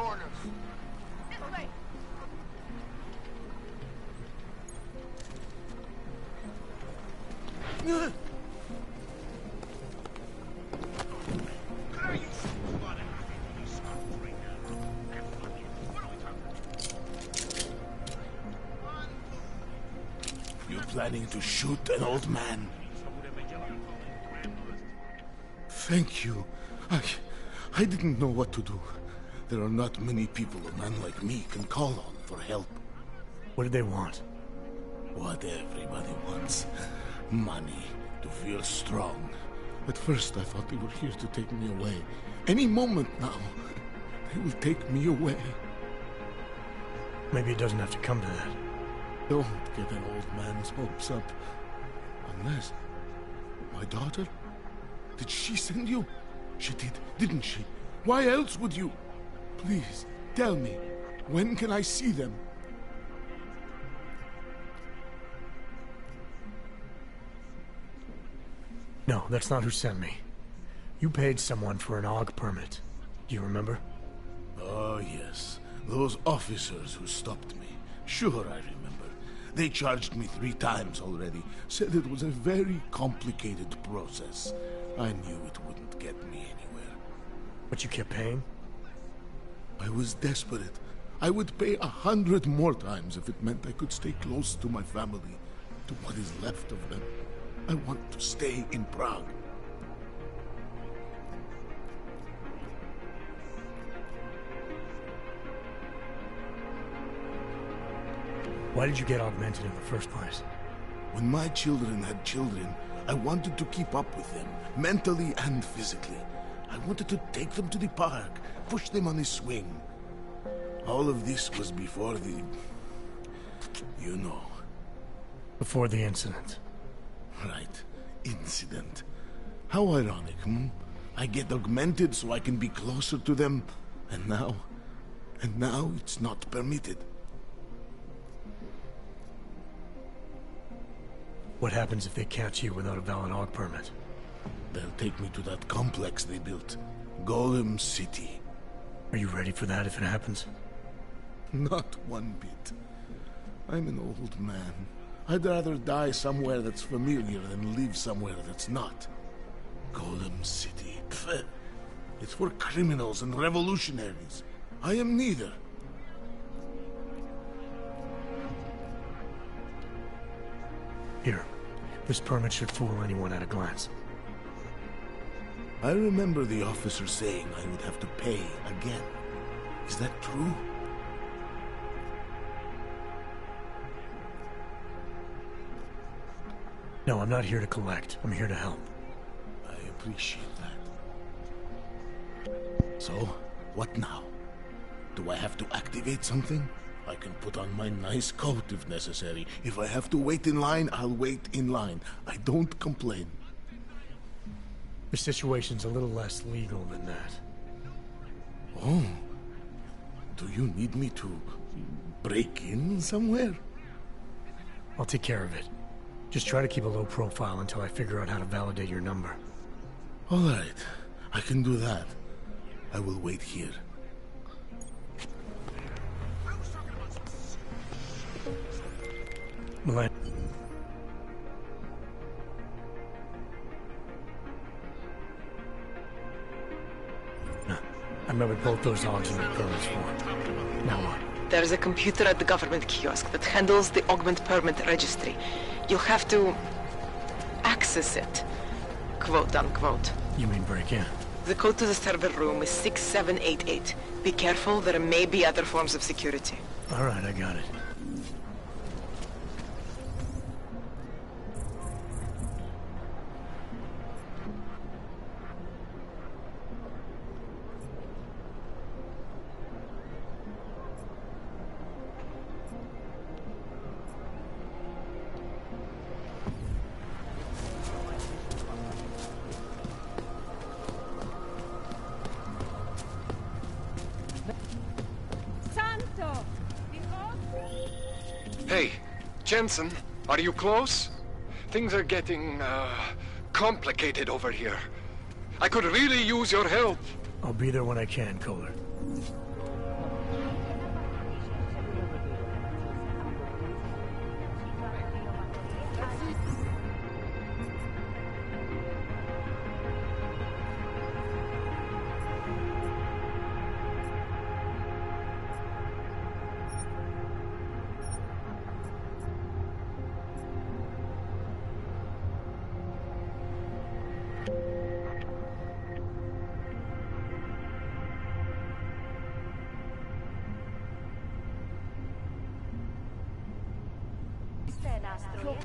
corners. This way. You planning to shoot an old man? Thank you. I didn't know what to do. There are not many people a man like me can call on for help. What did they want? What everybody wants. Money. To feel strong. At first I thought they were here to take me away. Any moment now, they will take me away. Maybe it doesn't have to come to that. Don't get an old man's hopes up. Unless... my daughter? Did she send you? She did, didn't she? Why else would you? Please, tell me. When can I see them? No, that's not who sent me. You paid someone for an AUG permit. Do you remember? Oh, yes. Those officers who stopped me. Sure, I remember. They charged me 3 times already. Said it was a very complicated process. I knew it wouldn't get me anywhere. But you kept paying? I was desperate. I would pay 100 more times if it meant I could stay close to my family, to what is left of them. I want to stay in Prague. Why did you get augmented in the first place? When my children had children, I wanted to keep up with them, mentally and physically. I wanted to take them to the park, push them on a swing. All of this was before the... you know. Before the incident. Right. Incident. How ironic, hmm? I get augmented so I can be closer to them, and now it's not permitted. What happens if they catch you without a valid AUG permit? They'll take me to that complex they built. Golem City. Are you ready for that if it happens? Not one bit. I'm an old man. I'd rather die somewhere that's familiar than live somewhere that's not. Golem City. Pfft. It's for criminals and revolutionaries. I am neither. Here. This permit should fool anyone at a glance. I remember the officer saying I would have to pay again. Is that true? No, I'm not here to collect. I'm here to help. I appreciate that. So, what now? Do I have to activate something? I can put on my nice coat if necessary. If I have to wait in line, I'll wait in line. I don't complain. The situation's a little less legal than that. Oh. Do you need me to break in somewhere? I'll take care of it. Just try to keep a low profile until I figure out how to validate your number. All right. I can do that. I will wait here. Milan. I met with both those AUGs in the permits form. Now what? There is a computer at the government kiosk that handles the augment permit registry. You'll have to access it, quote unquote. You mean break in? The code to the server room is 6788. Be careful, there may be other forms of security. All right, I got it. Hey, Jensen, are you close? Things are getting, complicated over here. I could really use your help. I'll be there when I can, Kohler.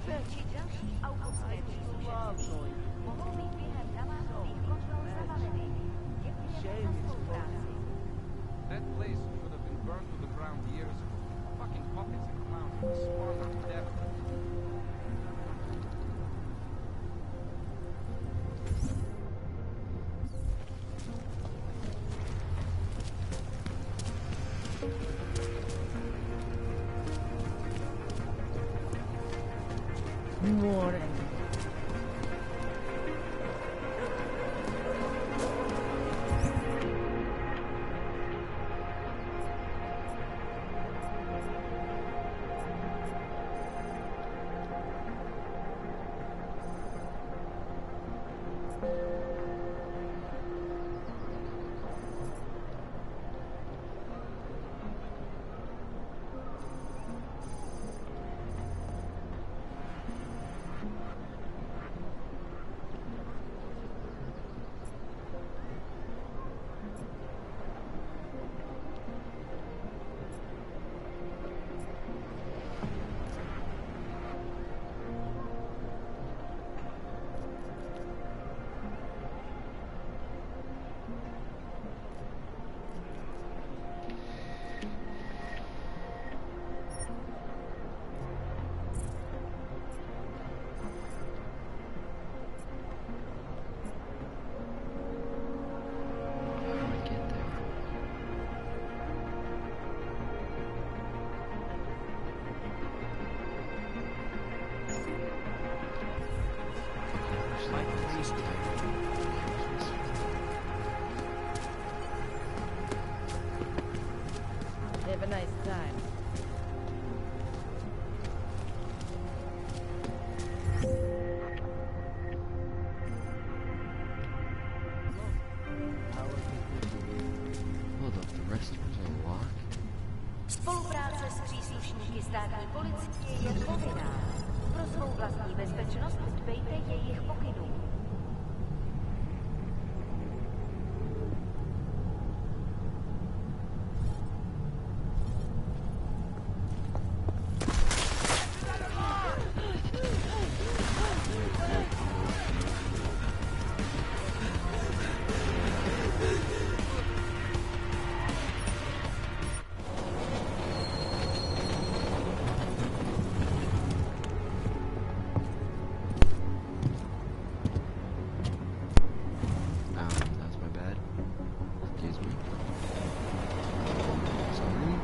Experti další autorské příslušenství mohou být během navázových kontrol zabaveny. Děkujeme za spolupráci. That place should have been burned to the ground years ago. Fucking puppets and clowns are smart as the devil. More. Have a nice time. Hold up, the restaurant's unlocked? Spolupráce s příslušníky státní policie je povinná. Pro svou vlastní bezpečnost dbejte jejich pokynů. That's my bad. Excuse me. Sorry.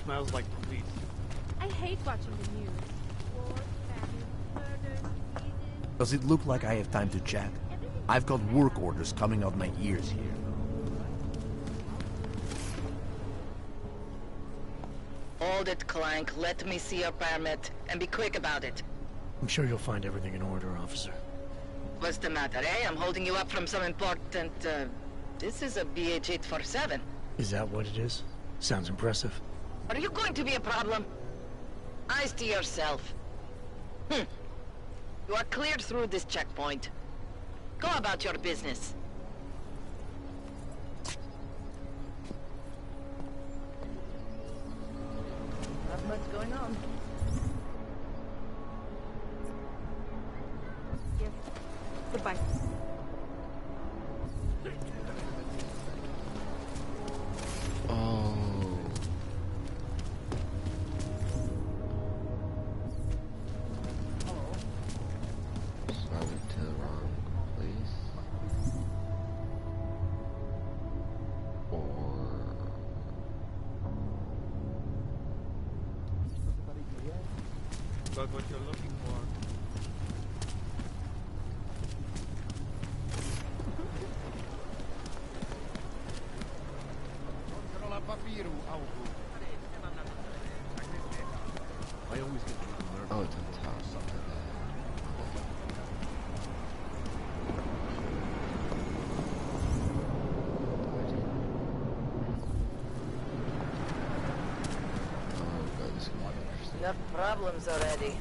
Smells like police. I hate watching the news. Wars, famine, murder, diseases. Does it look like I have time to chat? I've got work orders coming out my ears here. Hold it, Clank. Let me see your permit, and be quick about it. I'm sure you'll find everything in order, officer. What's the matter, eh? I'm holding you up from some important, This is a BH-847. Is that what it is? Sounds impressive. Are you going to be a problem? Eyes to yourself. You are cleared through this checkpoint. Go about your business. Not much going on. Yes. Goodbye. Oh. So I went to the wrong place. Or... Got what you're looking for. Controla papiru, Augu. Oh, it's on top. Got problems already.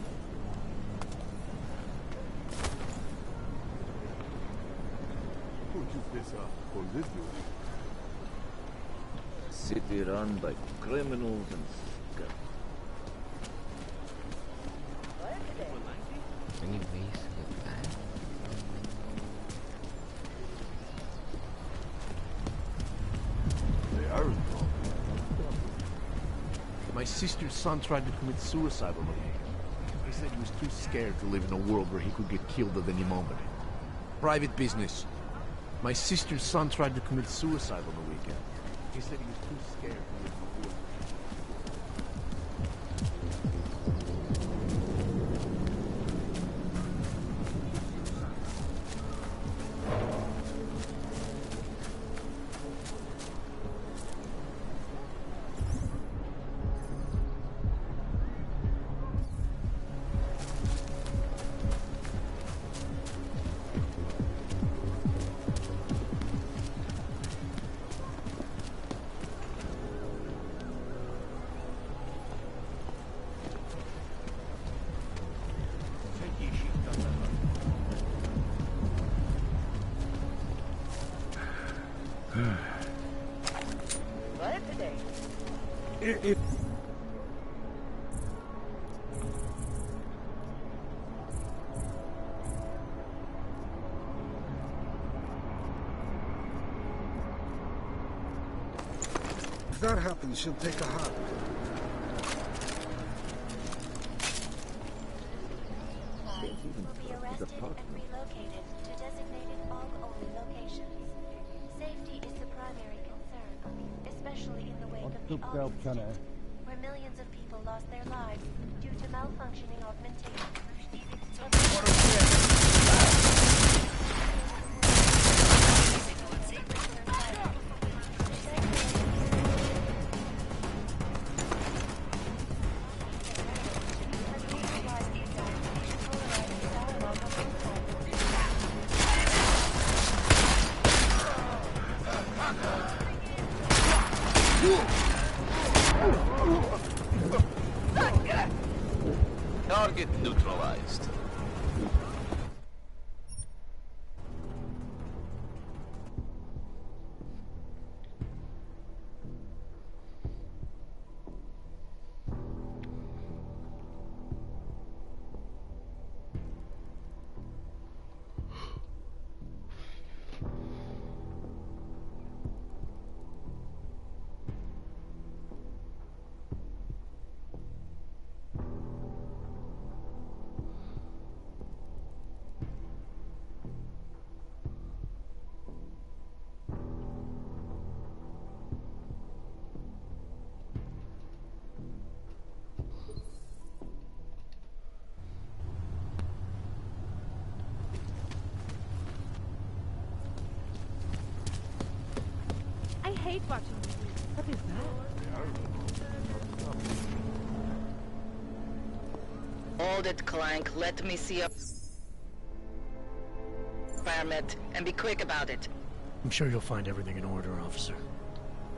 City run by criminals and scum. Any ways to get back? They are involved. My sister's son tried to commit suicide on the weekend. He said he was too scared to live in a world where he could get killed at any moment. Private business. My sister's son tried to commit suicide on the weekend. He said he was too scared to live in a world. What today? If that happens, she'll take a hop. Will be arrested and relocated to designated AUG-only locations. Safety is the primary concern, especially in the wake of the AUG incident, where millions of people lost their lives due to malfunctioning augmentation. Target neutralized. I hate watching movies. What is that? Hold it, Clank. Let me see your permit, and be quick about it. I'm sure you'll find everything in order, officer.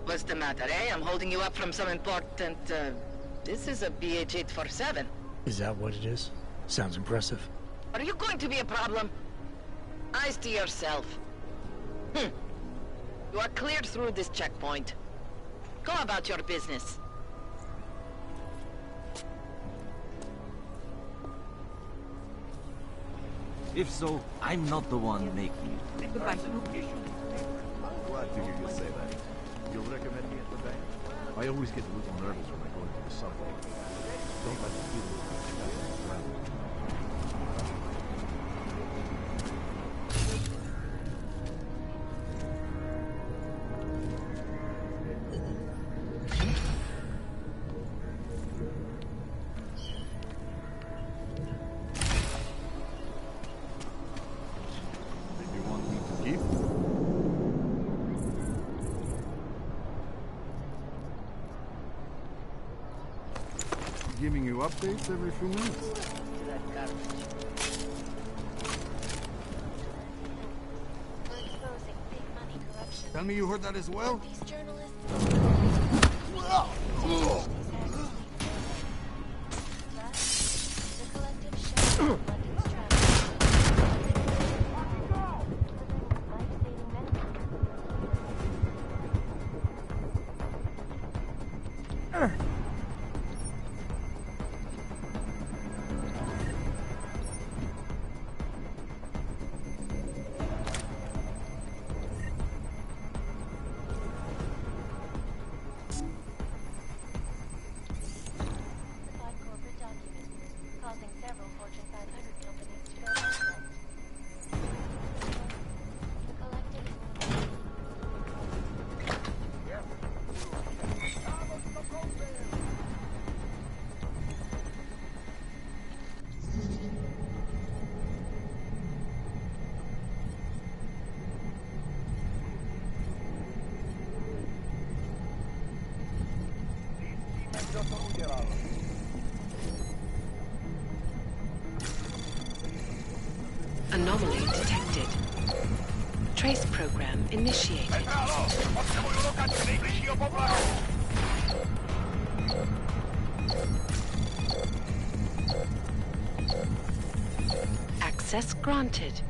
What's the matter, eh? I'm holding you up from some important, This is a BH-847. Is that what it is? Sounds impressive. Are you going to be a problem? Eyes to yourself. You are cleared through this checkpoint. Go about your business. If so, I'm not the one making it. Goodbye. Glad to hear you say that. You'll recommend me at the bank? I always get a little nervous when I go into the subway. Don't let the feeling giving you you updates every few minutes. Tell me you heard that as well? These journalists... the collective shadow of London's Anomaly detected. Trace program initiated. Access granted.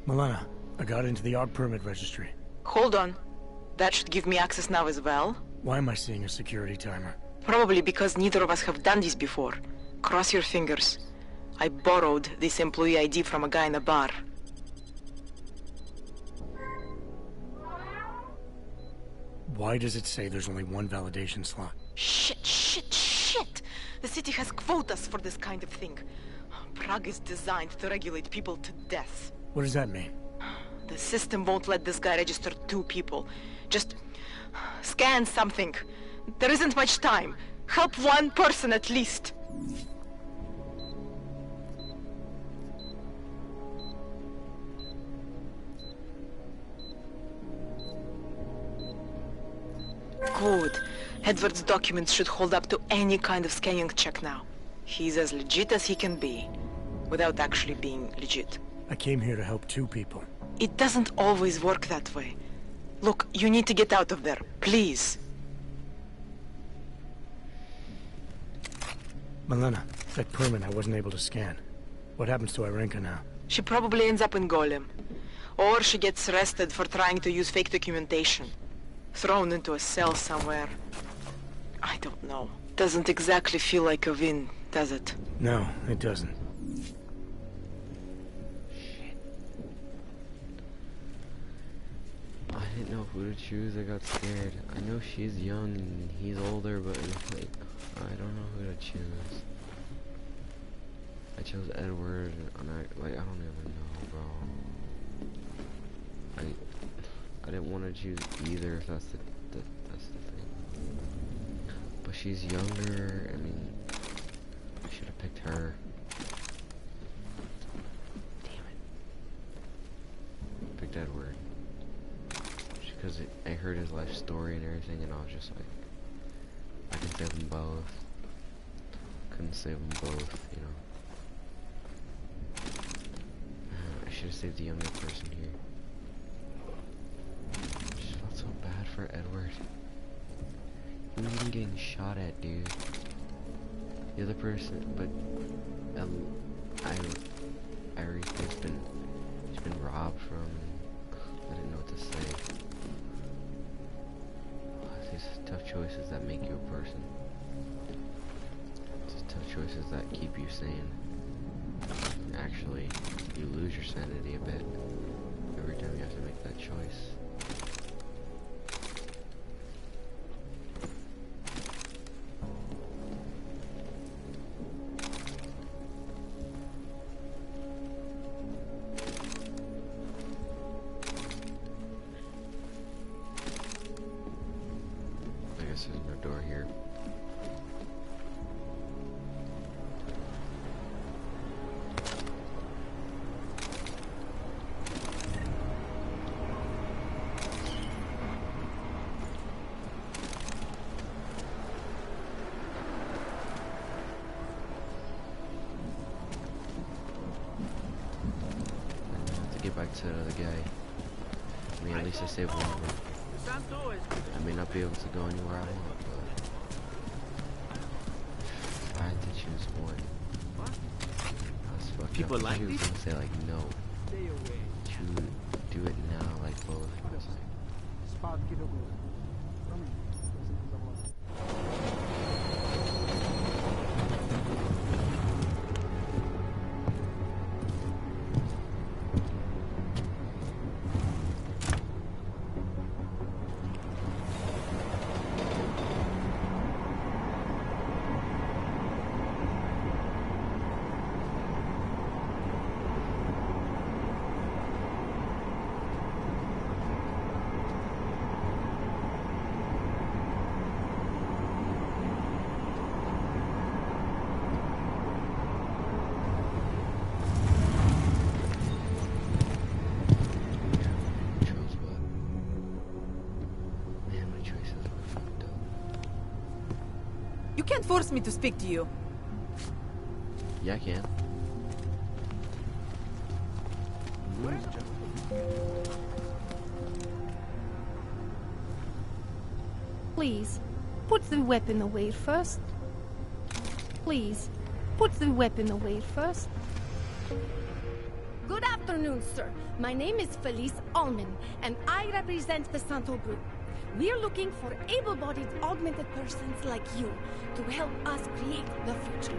Milena, I got into the AUG permit registry. Hold on. That should give me access now as well. Why am I seeing a security timer? Probably because neither of us have done this before. Cross your fingers. I borrowed this employee ID from a guy in a bar. Why does it say there's only one validation slot? Shit! The city has quotas for this kind of thing. Prague is designed to regulate people to death. What does that mean? The system won't let this guy register 2 people. Just scan something. There isn't much time. Help one person at least. Good. Edward's documents should hold up to any kind of scanning check now. He's as legit as he can be, without actually being legit. I came here to help 2 people. It doesn't always work that way. Look, you need to get out of there, please. Milena, that permit I wasn't able to scan. What happens to Irenka now? She probably ends up in Golem. Or she gets arrested for trying to use fake documentation. Thrown into a cell somewhere. I don't know. Doesn't exactly feel like a win, does it? No, it doesn't. I didn't know who to choose. I got scared. I know she's young and he's older, but like, I don't know who to choose. I chose Edward, and I don't even know, bro. I didn't want to choose either, if that's the thing. But she's younger. I mean, I should have picked her. Damn it. Picked Edward. Because I heard his life story and everything, and I was just like, I can save them both. Couldn't save them both, you know. I should have saved the younger person here. I just felt so bad for Edward. He was even getting shot at, dude. The other person, but Irene's been robbed from. I didn't know what to say. These tough choices that make you a person. These tough choices that keep you sane. Actually, you lose your sanity a bit every time you have to make that choice. I guess there's no door here. Back to the other guy. I mean, at least I saved one of them. I may not be able to go anywhere I want, but if I had to choose one, that's fucked People up. like He was this? gonna say like no. Do it now, like both. I was like, You can't force me to speak to you. yeah, I can. Please, put the weapon away first. Please, put the weapon away first. Good afternoon. afternoon, sir. My name is Felice Allman, and I represent the Santo Group. We're looking for able-bodied augmented persons like you to help us create the future.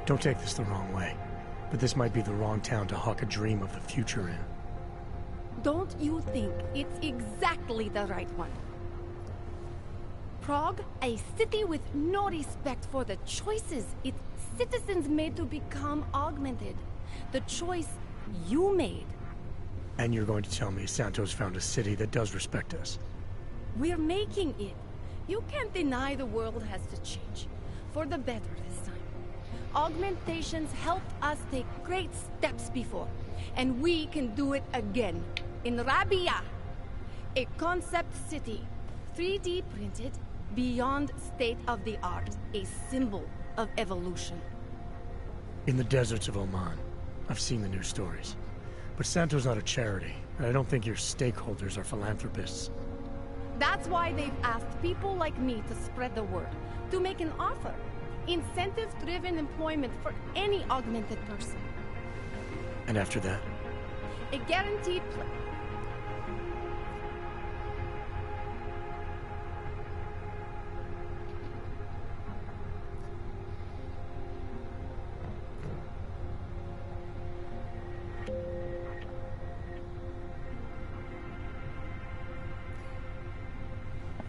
Don't take this the wrong way, but this might be the wrong town to hawk a dream of the future in. Don't you think it's exactly the right one? Prague, a city with no respect for the choices its citizens made to become augmented. The choice you made. And you're going to tell me Santos found a city that does respect us? We're making it. You can't deny the world has to change. For the better this time. Augmentations helped us take great steps before. And we can do it again. In Rabia. A concept city. 3D printed. Beyond state-of-the-art, a symbol of evolution. In the deserts of Oman. I've seen the news stories. But Santo's not a charity, and I don't think your stakeholders are philanthropists. That's why they've asked people like me to spread the word, to make an offer. Incentive-driven employment for any augmented person. And after that? A guaranteed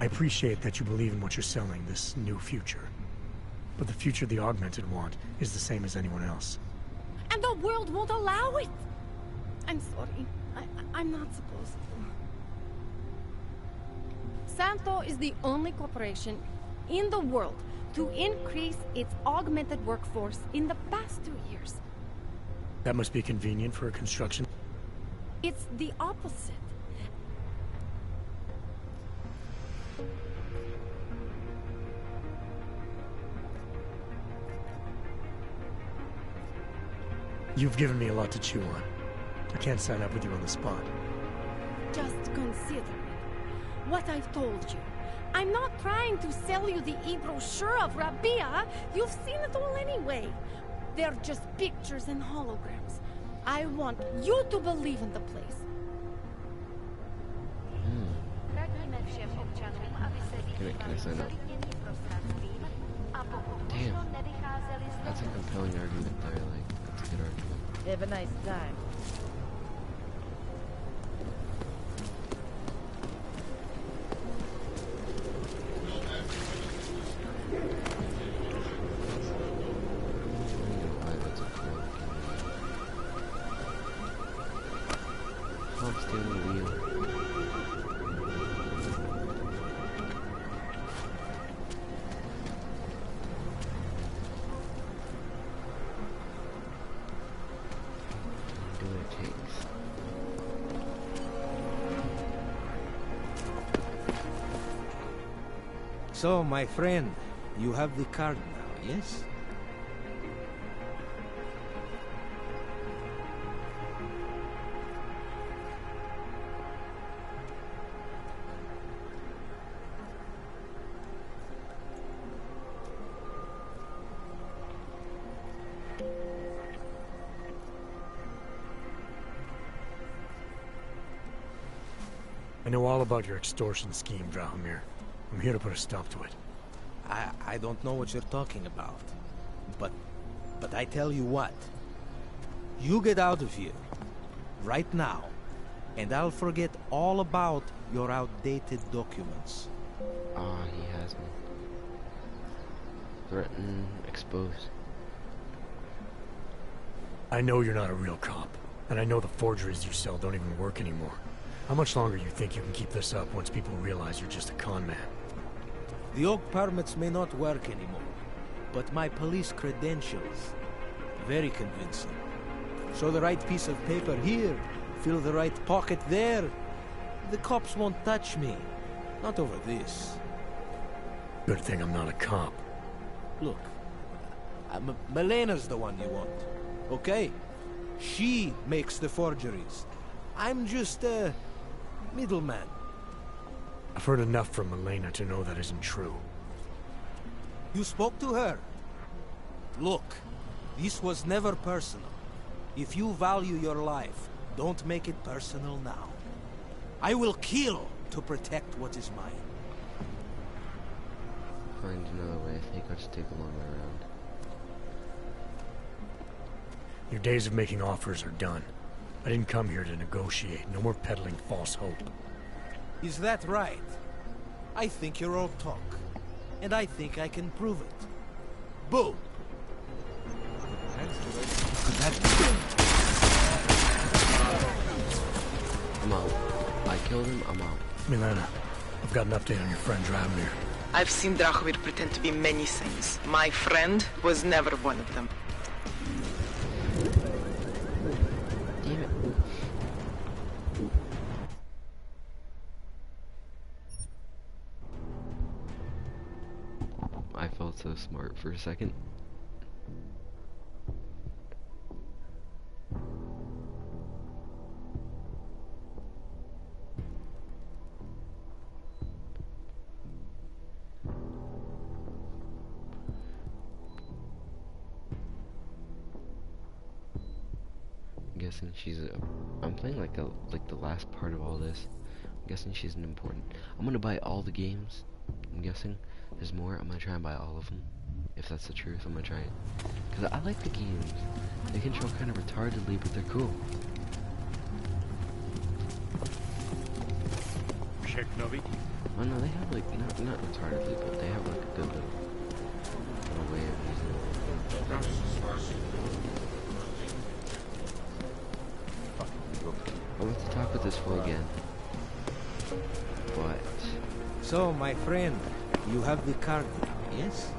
I appreciate that you believe in what you're selling, this new future. But the future the Augmented want is the same as anyone else. And the world won't allow it! I'm sorry. I'm not supposed to. Santo is the only corporation in the world to increase its augmented workforce in the past 2 years. That must be convenient for a construction. It's the opposite. You've given me a lot to chew on. I can't sign up with you on the spot. Just consider it. What I've told you. I'm not trying to sell you the e-brochure of Rabia. You've seen it all anyway. They're just pictures and holograms. I want you to believe in the place. Can I sign up? Damn. That's a compelling argument there, like, that's a good argument. Have a nice time. I'm stealing the wheel. Do what it takes. So, my friend, you have the card now, yes? I know all about your extortion scheme, Drahomir. I'm here to put a stop to it. I don't know what you're talking about. But I tell you what. You get out of here. Right now. And I'll forget all about your outdated documents. He has me. Threaten, expose. I know you're not a real cop. And I know the forgeries you sell don't even work anymore. How much longer you think you can keep this up once people realize you're just a con man? The oak permits may not work anymore, but my police credentials, very convincing. Show the right piece of paper here, fill the right pocket there. The cops won't touch me. Not over this. Good thing I'm not a cop. Look, Melena's the one you want, okay? She makes the forgeries. I'm just a middleman. I've heard enough from Milena to know that isn't true. You spoke to her? Look, this was never personal. If you value your life, don't make it personal now. I will kill to protect what is mine. Find another way. I think I'll just take a long way around. Your days of making offers are done. I didn't come here to negotiate. No more peddling false hope. Is that right? I think you're all talk. And I think I can prove it. Boom! I'm out. I killed him, I'm out. Milena, I've got an update on your friend Drahomir. I've seen Drahomir pretend to be many things. My friend was never one of them. Damn it. I felt so smart for a second. I'm guessing she's I'm playing like the last part of all this. I'm guessing she's an important. I'm gonna buy all the games. I'm guessing there's more. I'm gonna try and buy all of them. If that's the truth, I'm gonna try it. Cause I like the games. They control kind of retardedly, but they're cool. Oh no, they have like not retardedly, but they have like a good little way of using it. I want to talk with this fool again. What? So, my friend, you have the card, yes?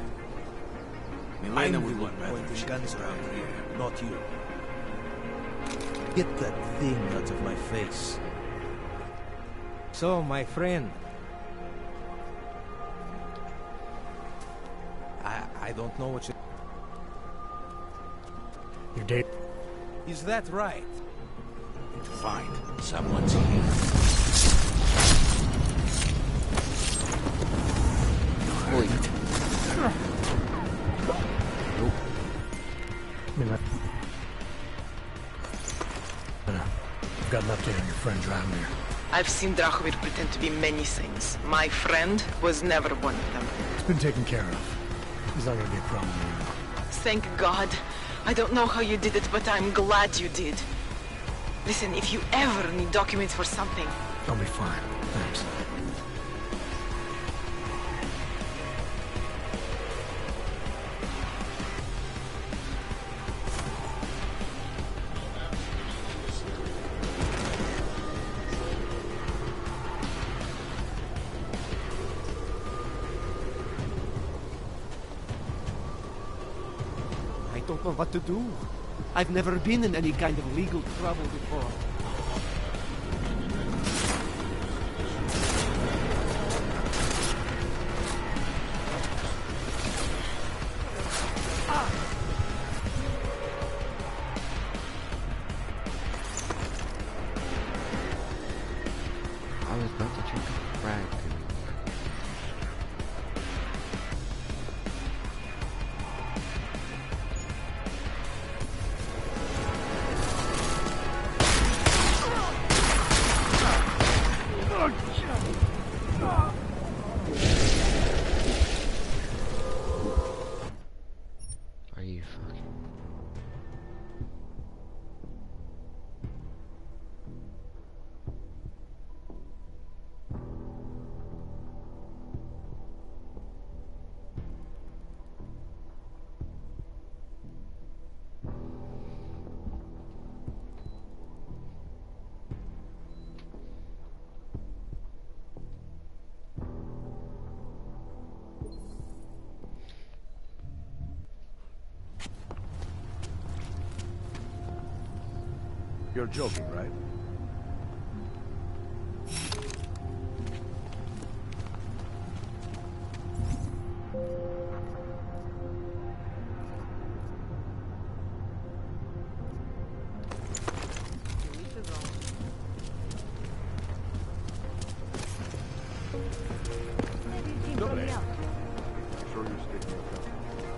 Milena I'm would the want one rather pointing check guns this around out. here, not you. Get that thing out of my face. So, my friend, I don't know what you... Your date... Is that right? Fine. Someone's here. Holy. Nope. Milena, I've got an update on your friend Drahomir. I've seen Drahomir pretend to be many things. My friend was never one of them. It's been taken care of. He's not gonna be a problem anymore. Thank God. I don't know how you did it, but I'm glad you did. Listen, if you ever need documents for something... I'll be fine. Thanks. I don't know what to do. I've never been in any kind of legal trouble before. I was about to drink a frag. Are you fucking... You're joking, right?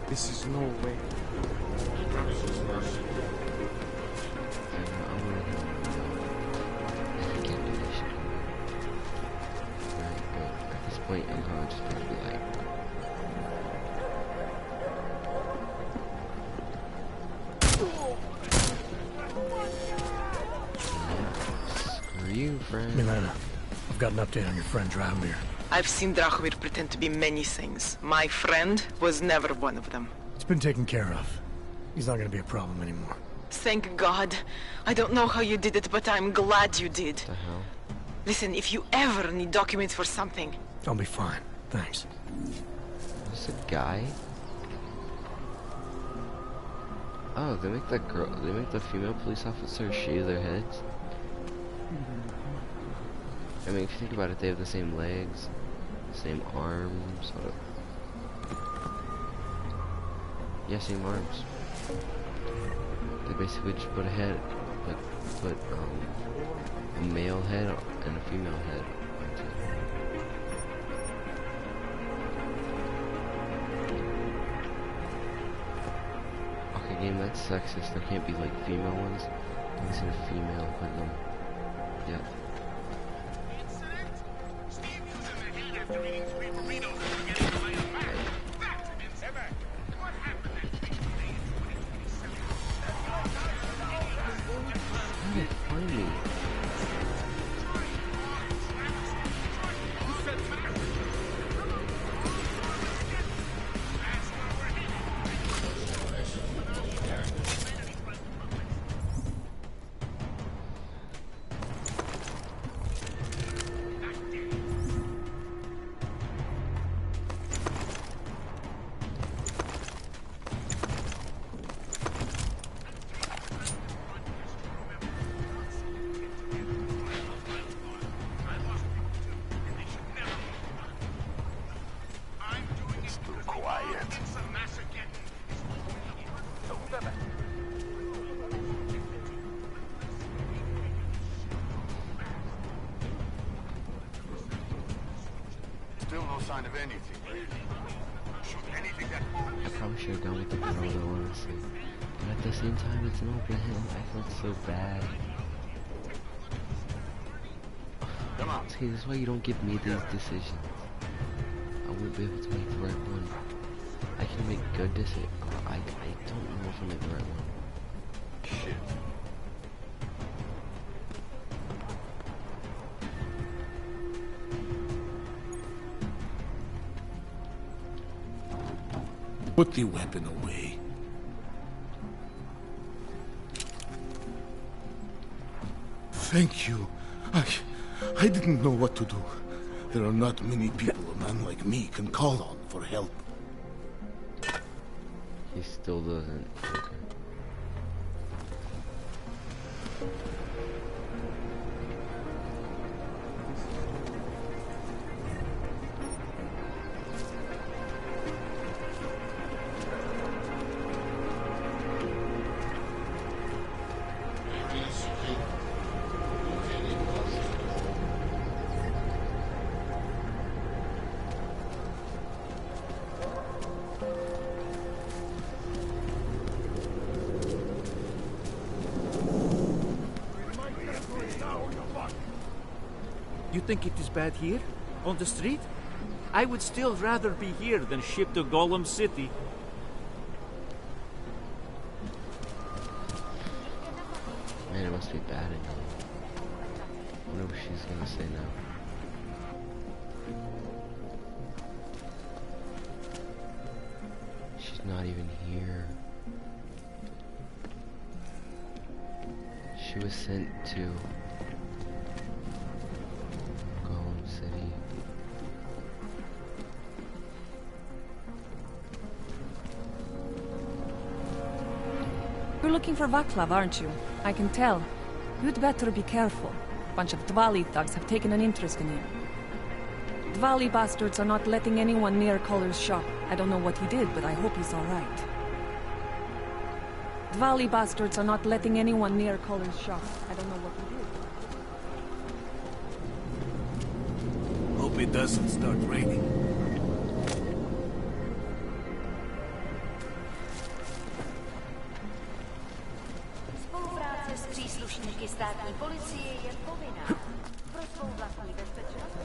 This is no way. Point, I'm going to just be like, screw you, friend. Milena, I've got an update on your friend Drahomir. I've seen Drahomir pretend to be many things. My friend was never one of them. It's been taken care of. He's not gonna be a problem anymore. Thank God. I don't know how you did it, but I'm glad you did. What the hell? Listen, if you ever need documents for something... I'll be fine. Thanks. Is this a guy? Oh, they make that girl, they make the female police officer shave their heads? I mean, if you think about it, they have the same legs, same arms, sort of. Yeah, same arms. They basically just put a head, put a male head and a female head onto it. Okay, game, that's sexist. There can't be like female ones. I see a female with them. Yep. Still no sign of anything, really. Shoot anything that moves. I probably should have gone with the girl though, honestly. But at the same time, it's an open hill. I felt so bad. Come on. See, this is why you don't give me these decisions. I won't be able to make the right one. I can make good decisions. I don't know if I make the right one. Shit. Put the weapon away. Thank you. I didn't know what to do. There are not many people a man like me can call on for help. He still doesn't. Okay. You think it is bad here? On the street? I would still rather be here than shipped to Golem City. Man, it must be bad in here. I wonder what she's gonna say now. She's not even here. She was sent to Golem City. You're looking for Vaclav, aren't you? I can tell. You'd better be careful. Bunch of Dvali thugs have taken an interest in you. Dvali bastards are not letting anyone near Collar's shop. I don't know what he did, but I hope he's alright. Dvali bastards are not letting anyone near Collar's shop. I don't know what he did. Hope it doesn't start raining. Příslušníky státní policie je povinná pro svou vlastní bezpečnost.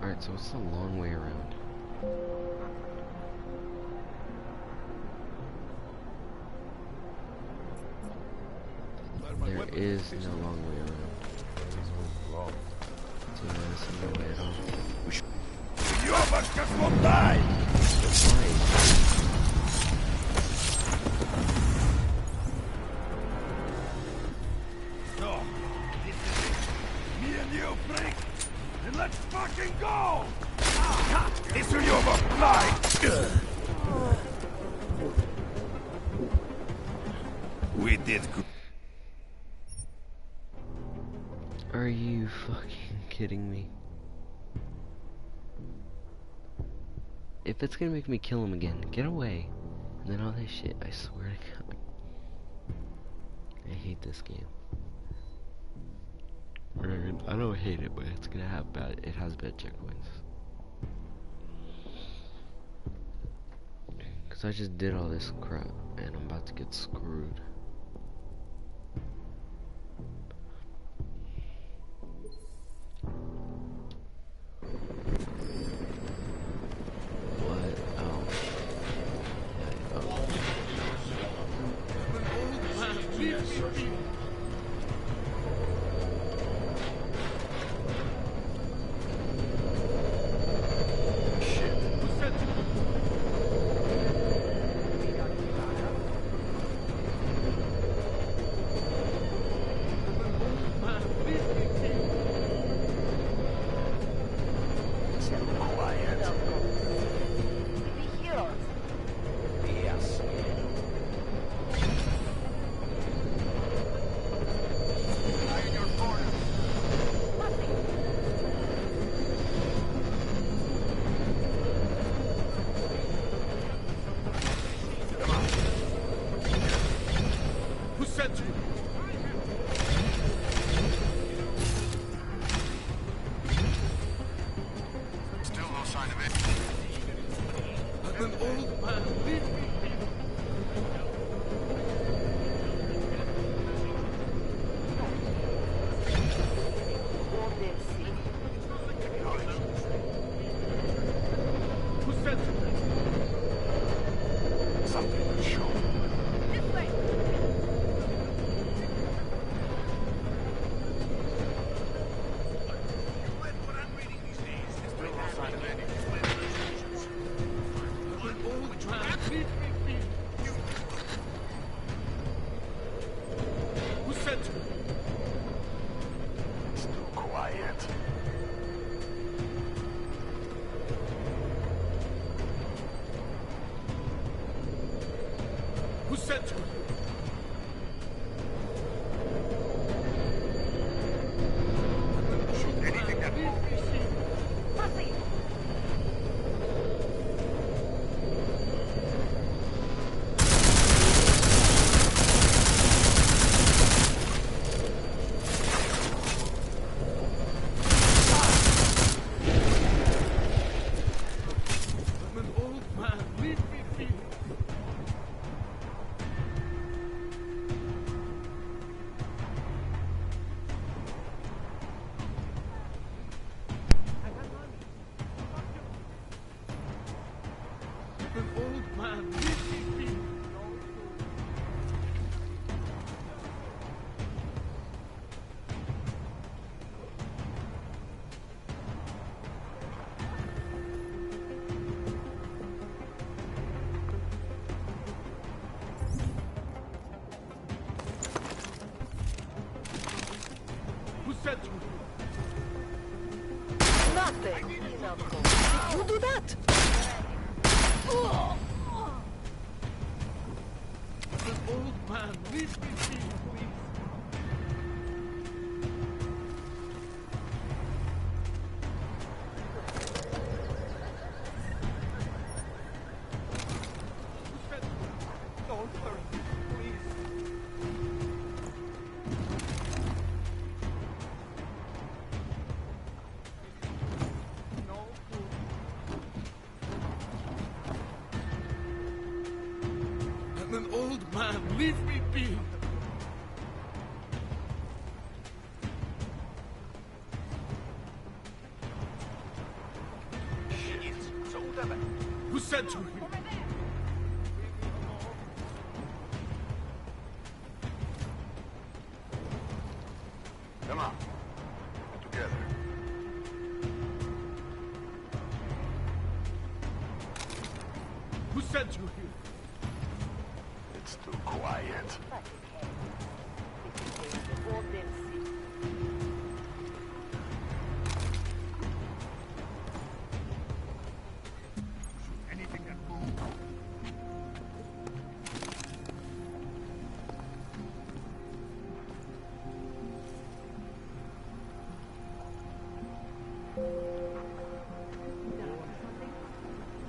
Alright, so it's a long way around. There is no long way around. So there's no way at all. So, this is it. Me and you break, and let's fucking go! This will fly! We did good. Are you fucking kidding me? If it's gonna make me kill him again, get away. And then all this shit, I swear to God. I hate this game. I don't hate it, but it's gonna have it has bad checkpoints. Cause I just did all this crap, and I'm about to get screwed. Nothing. You do that! Old man, leave me be, please. Don't hurt me, please. No. an old man. Leave me be. Who sent you here? Come on. Together. Who sent you here? It's too quiet. Anything that moves.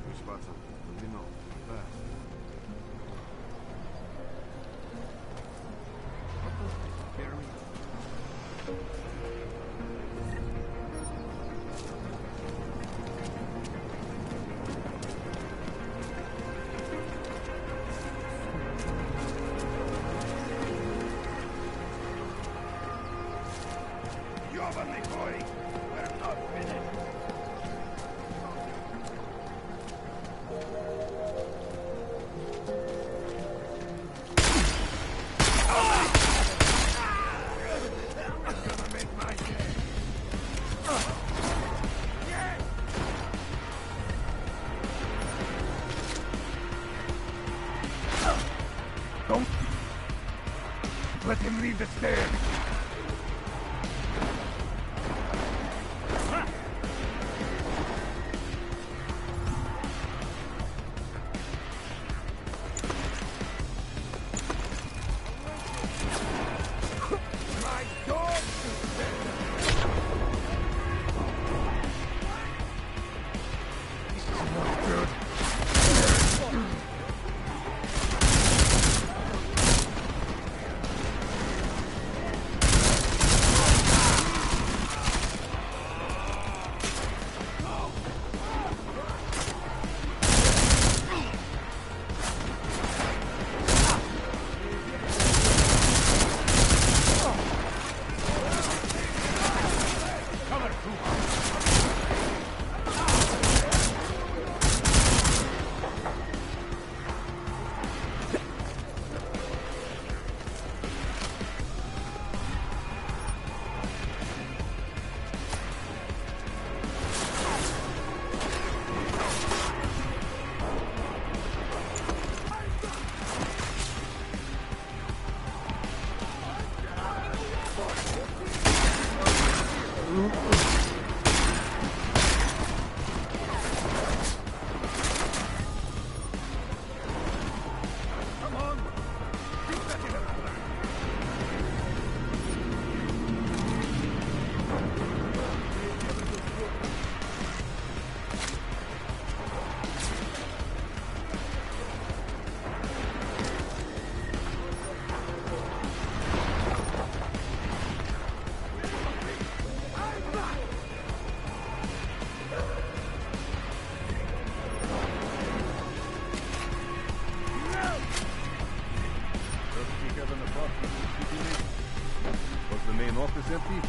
You spot something, let me know. Fast. Ёбаный хорик! We're not finished! Don't let him leave the stairs. My dog! This is not good. Was the main office empty?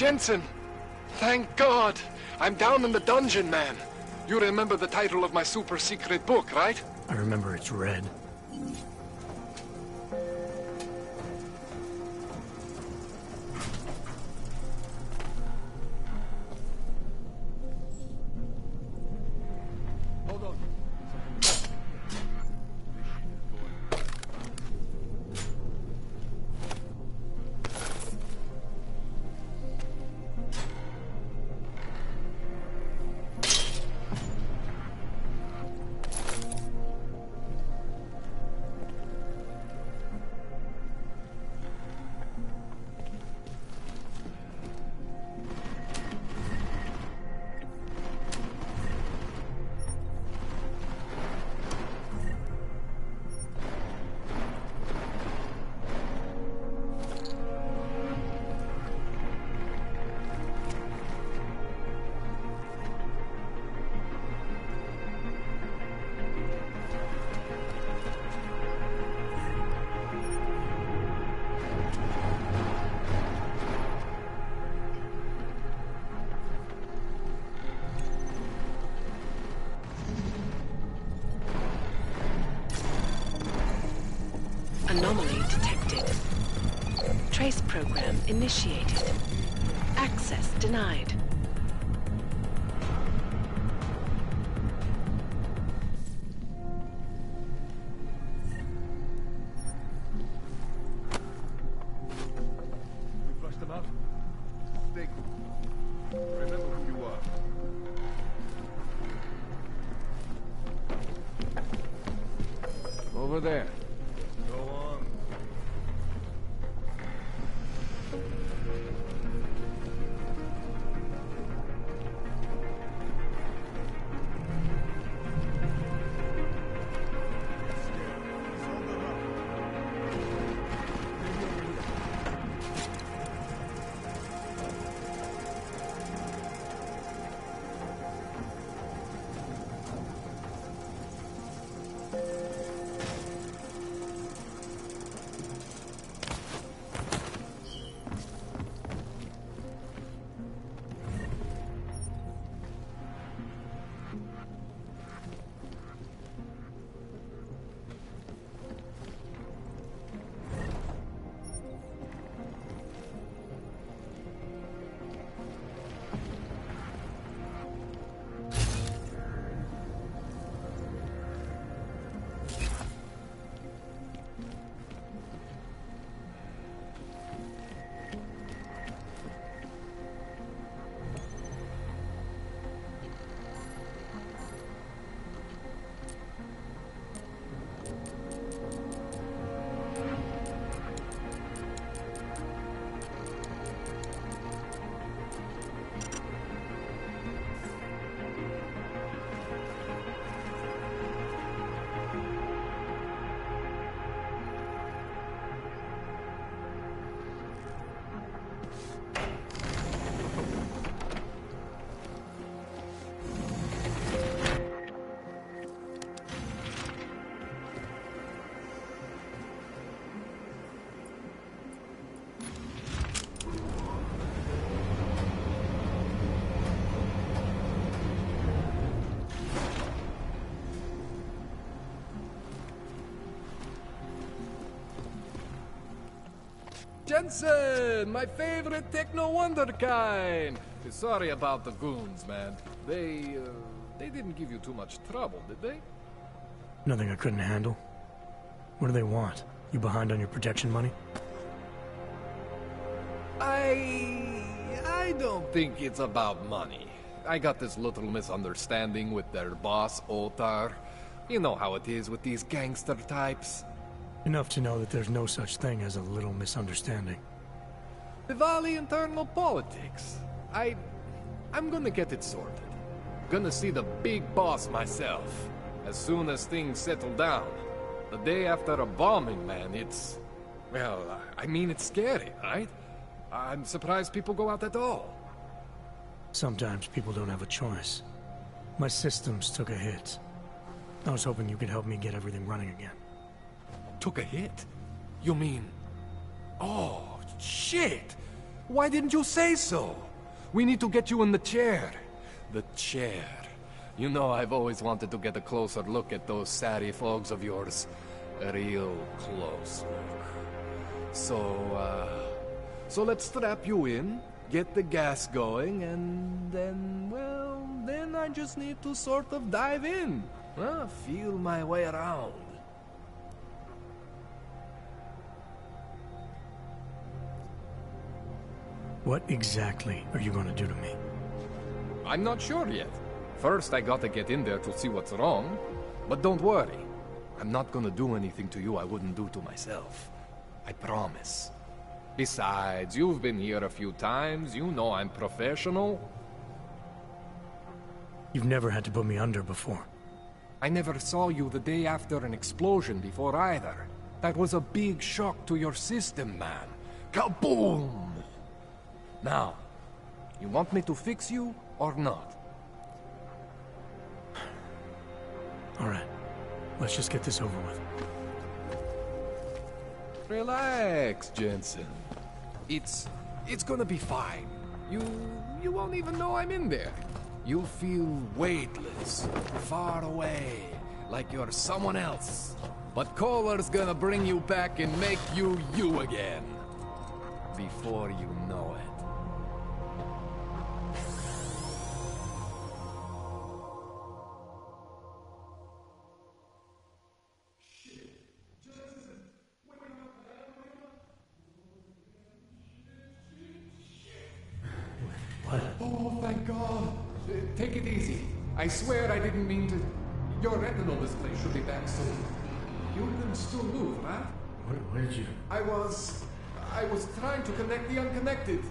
Jensen! Thank God! I'm down in the dungeon, man. You remember the title of my super secret book, right? I remember it's red. Hold on. Anomaly detected. Trace program initiated. Access denied. We flushed them out? Stay cool. Remember who you are. Over there. Go on. Jensen, my favorite techno wonderkind. Sorry about the goons, man. They didn't give you too much trouble, did they? Nothing I couldn't handle. What do they want? You behind on your protection money? I don't think it's about money. I got this little misunderstanding with their boss, Otar. You know how it is with these gangster types. Enough to know that there's no such thing as a little misunderstanding. Diwali internal politics. I'm gonna get it sorted. Gonna see the big boss myself. As soon as things settle down. The day after a bombing, man, it's... Well, I mean, it's scary, right? I'm surprised people go out at all. Sometimes people don't have a choice. My systems took a hit. I was hoping you could help me get everything running again. Took a hit? You mean... Oh, shit! Why didn't you say so? We need to get you in the chair. The chair. You know, I've always wanted to get a closer look at those satty fogs of yours. A real close look. So let's strap you in, get the gas going, and then, well, then I just need to sort of dive in. Feel my way around. What exactly are you going to do to me? I'm not sure yet. First, I gotta get in there to see what's wrong. But don't worry. I'm not gonna do anything to you I wouldn't do to myself. I promise. Besides, you've been here a few times. You know I'm professional. You've never had to put me under before. I never saw you the day after an explosion before either. That was a big shock to your system, man. Kaboom! Now, you want me to fix you or not? All right. Let's just get this over with. Relax, Jensen. It's gonna be fine. You won't even know I'm in there. You'll feel weightless, far away, like you're someone else. But Kohler's gonna bring you back and make you you again. Before you know it. Oh, thank God. Take it easy. I swear I didn't mean to... Your retinal display should be back soon. You can still move, right? Where did you... I was trying to connect the unconnected.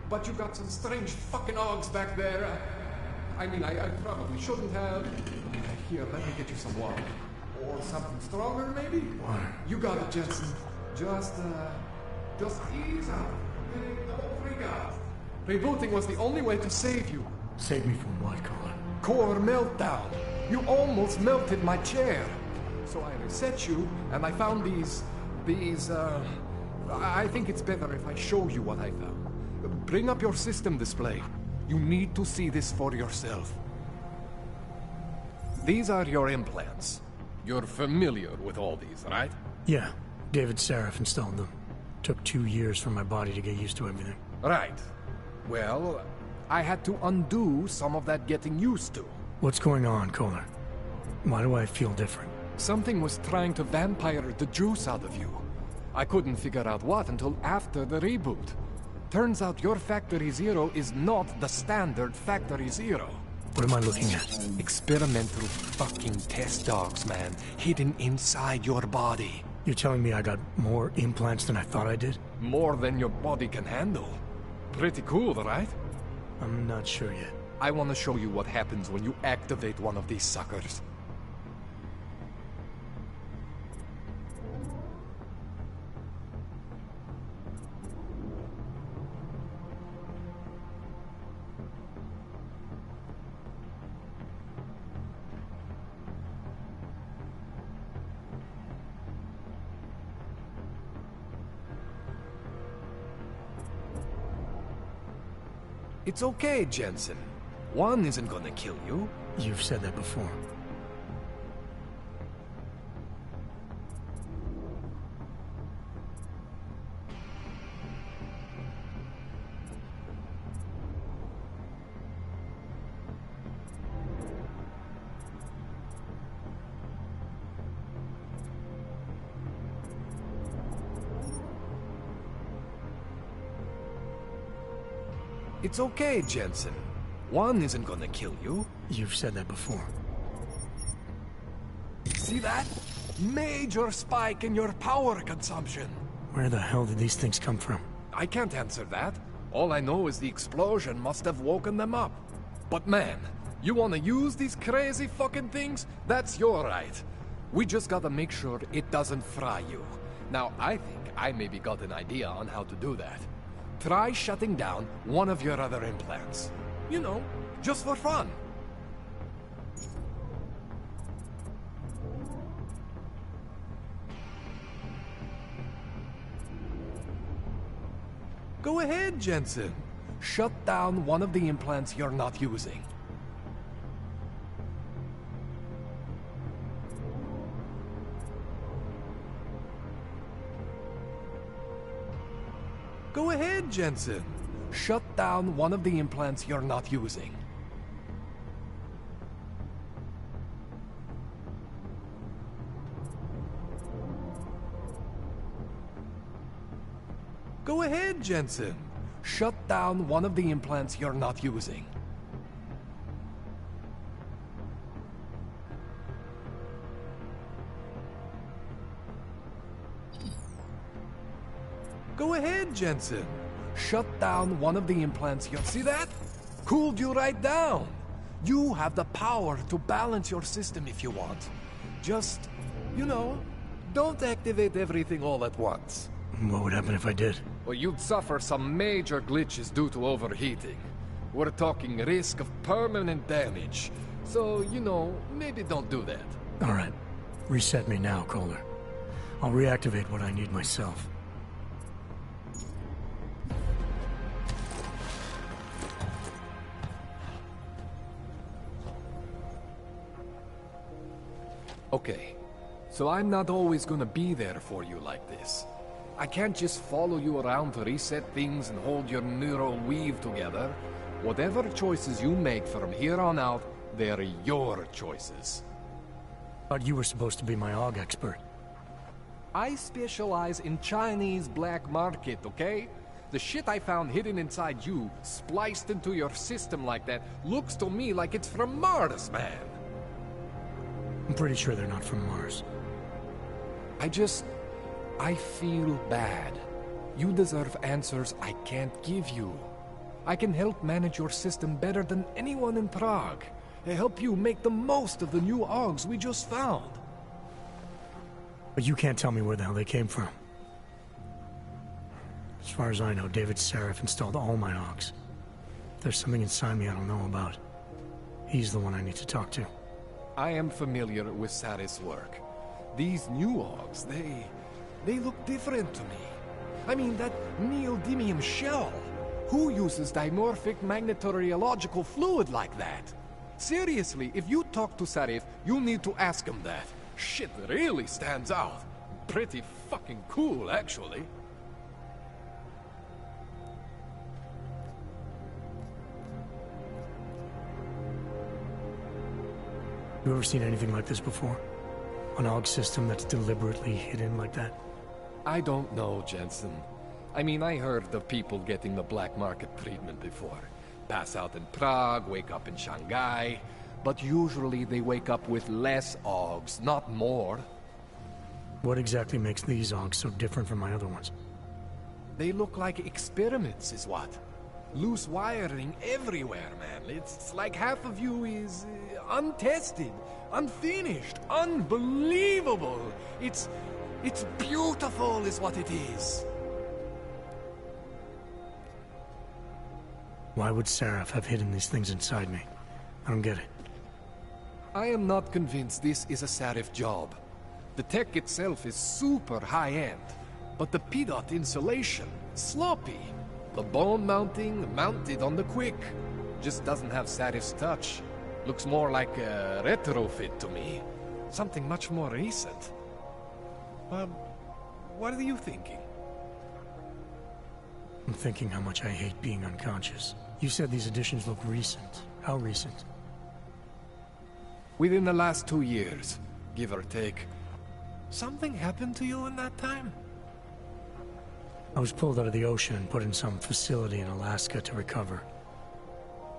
But you got some strange fucking ogs back there. I mean, I probably shouldn't have. Here, let me get you some water. Or something stronger, maybe? Water. You got it, Jensen. Just ease out. Don't freak out. Rebooting was the only way to save you. Save me from what, Kohler? Core meltdown. You almost melted my chair. So I reset you, and I found these... I think it's better if I show you what I found. Bring up your system display. You need to see this for yourself. These are your implants. You're familiar with all these, right? Yeah. David Sarif installed them. Took 2 years for my body to get used to everything. Right. Well, I had to undo some of that getting used to. What's going on, Kohler? Why do I feel different? Something was trying to vampire the juice out of you. I couldn't figure out what until after the reboot. Turns out your Factory Zero is not the standard Factory Zero. What am I looking at? Experimental fucking test dogs, man. Hidden inside your body. You're telling me I got more implants than I thought I did? More than your body can handle. Pretty cool, right? I'm not sure yet. I want to show you what happens when you activate one of these suckers. It's okay, Jensen. One isn't gonna kill you. You've said that before. It's okay, Jensen. One isn't gonna kill you. You've said that before. See that? Major spike in your power consumption. Where the hell did these things come from? I can't answer that. All I know is the explosion must have woken them up. But man, you wanna use these crazy fucking things? That's your right. We just gotta make sure it doesn't fry you. Now, I think I maybe got an idea on how to do that. Try shutting down one of your other implants. You know, just for fun. Go ahead, Jensen. Shut down one of the implants you're not using. Go ahead, Jensen. Shut down one of the implants you're not using. Go ahead, Jensen. Shut down one of the implants you're not using. Go ahead, Jensen. Shut down one of the implants you're... See that? Cooled you right down. You have the power to balance your system if you want. Just, you know, don't activate everything all at once. What would happen if I did? Well, you'd suffer some major glitches due to overheating. We're talking risk of permanent damage. So, you know, maybe don't do that. All right. Reset me now, Kohler. I'll reactivate what I need myself. Okay, so I'm not always gonna be there for you like this. I can't just follow you around to reset things and hold your neural weave together. Whatever choices you make from here on out, they're your choices. Thought you were supposed to be my AUG expert. I specialize in Chinese black market, okay? The shit I found hidden inside you, spliced into your system like that, looks to me like it's from Mars, man. I'm pretty sure they're not from Mars. I feel bad. You deserve answers I can't give you. I can help manage your system better than anyone in Prague. I help you make the most of the new AUGs we just found. But you can't tell me where the hell they came from. As far as I know, David Sarif installed all my AUGs. If there's something inside me I don't know about, he's the one I need to talk to. I am familiar with Sarif's work. These new AUGs, they look different to me. I mean, that neodymium shell. Who uses dimorphic magnetorheological fluid like that? Seriously, if you talk to Sarif, you need to ask him that. Shit really stands out. Pretty fucking cool, actually. You ever seen anything like this before? An AUG system that's deliberately hidden like that? I don't know, Jensen. I mean, I heard of people getting the black market treatment before. Pass out in Prague, wake up in Shanghai. But usually they wake up with less AUGs, not more. What exactly makes these AUGs so different from my other ones? They look like experiments, is what. Loose wiring everywhere, man. It's like half of you is untested, unfinished, unbelievable. It's beautiful is what it is. Why would Sarif have hidden these things inside me? I don't get it. I am not convinced this is a Sarif job. The tech itself is super high-end, but the PDOT insulation, sloppy. The bone mounting, mounted on the quick. Just doesn't have Sarif's touch. Looks more like a retrofit to me. Something much more recent. What are you thinking? I'm thinking how much I hate being unconscious. You said these additions look recent. How recent? Within the last 2 years, give or take. Something happened to you in that time? I was pulled out of the ocean and put in some facility in Alaska to recover.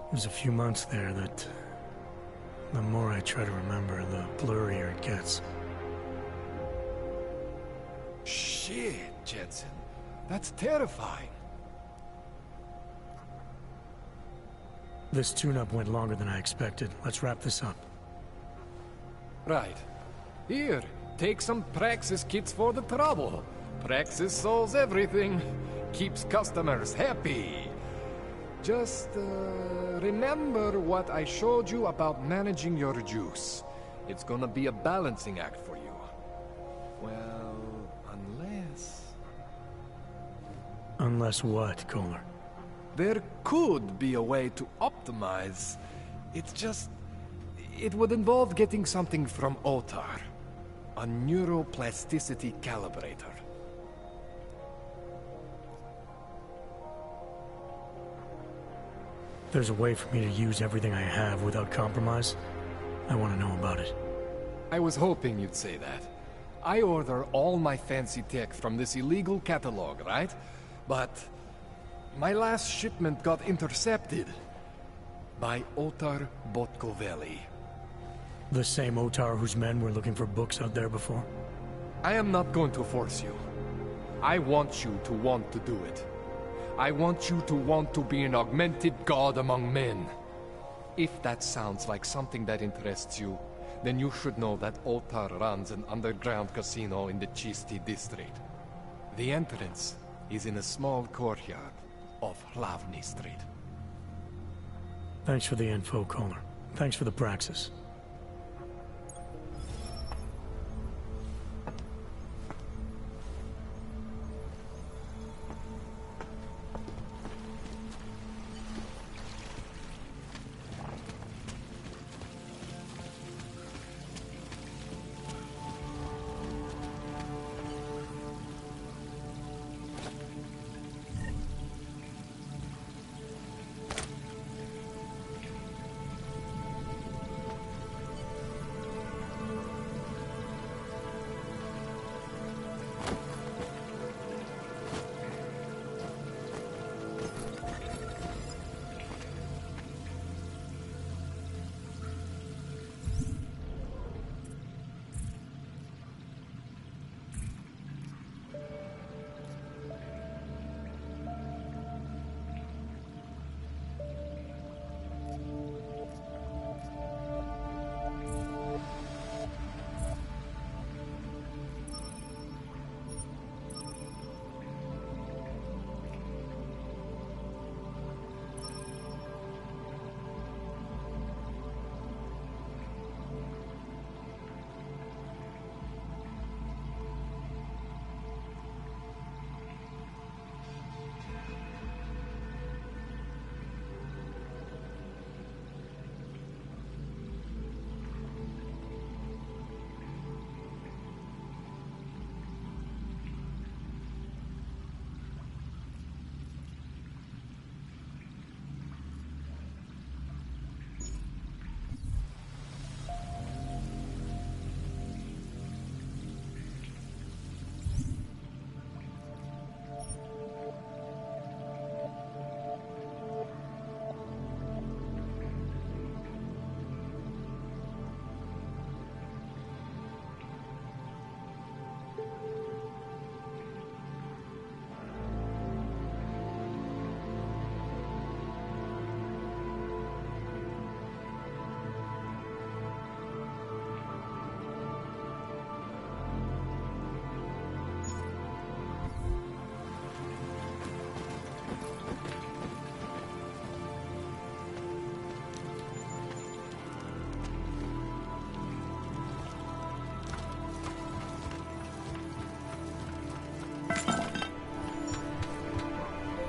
It was a few months there that... the more I try to remember, the blurrier it gets. Shit, Jensen. That's terrifying. This tune-up went longer than I expected. Let's wrap this up. Right. Here, take some Praxis kits for the trouble. Praxis solves everything. Keeps customers happy. Just, remember what I showed you about managing your juice. It's gonna be a balancing act for you. Well, unless... Unless what, Kohler? There could be a way to optimize. It's just... it would involve getting something from Otar. A neuroplasticity calibrator. There's a way for me to use everything I have without compromise? I want to know about it. I was hoping you'd say that. I order all my fancy tech from this illegal catalog, right? But my last shipment got intercepted by Otar Botkoveli. The same Otar whose men were looking for books out there before? I am not going to force you. I want you to want to do it. I want you to want to be an augmented god among men. If that sounds like something that interests you, then you should know that Otar runs an underground casino in the Chisti district. The entrance is in a small courtyard off Hlavny Street. Thanks for the info, Kohler. Thanks for the praxis.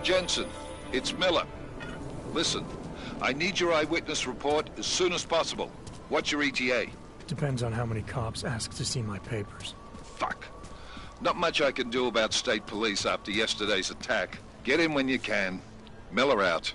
Jensen, it's Miller. Listen, I need your eyewitness report as soon as possible. What's your ETA? Depends on how many cops ask to see my papers. Fuck. Not much I can do about state police after yesterday's attack. Get in when you can. Miller out.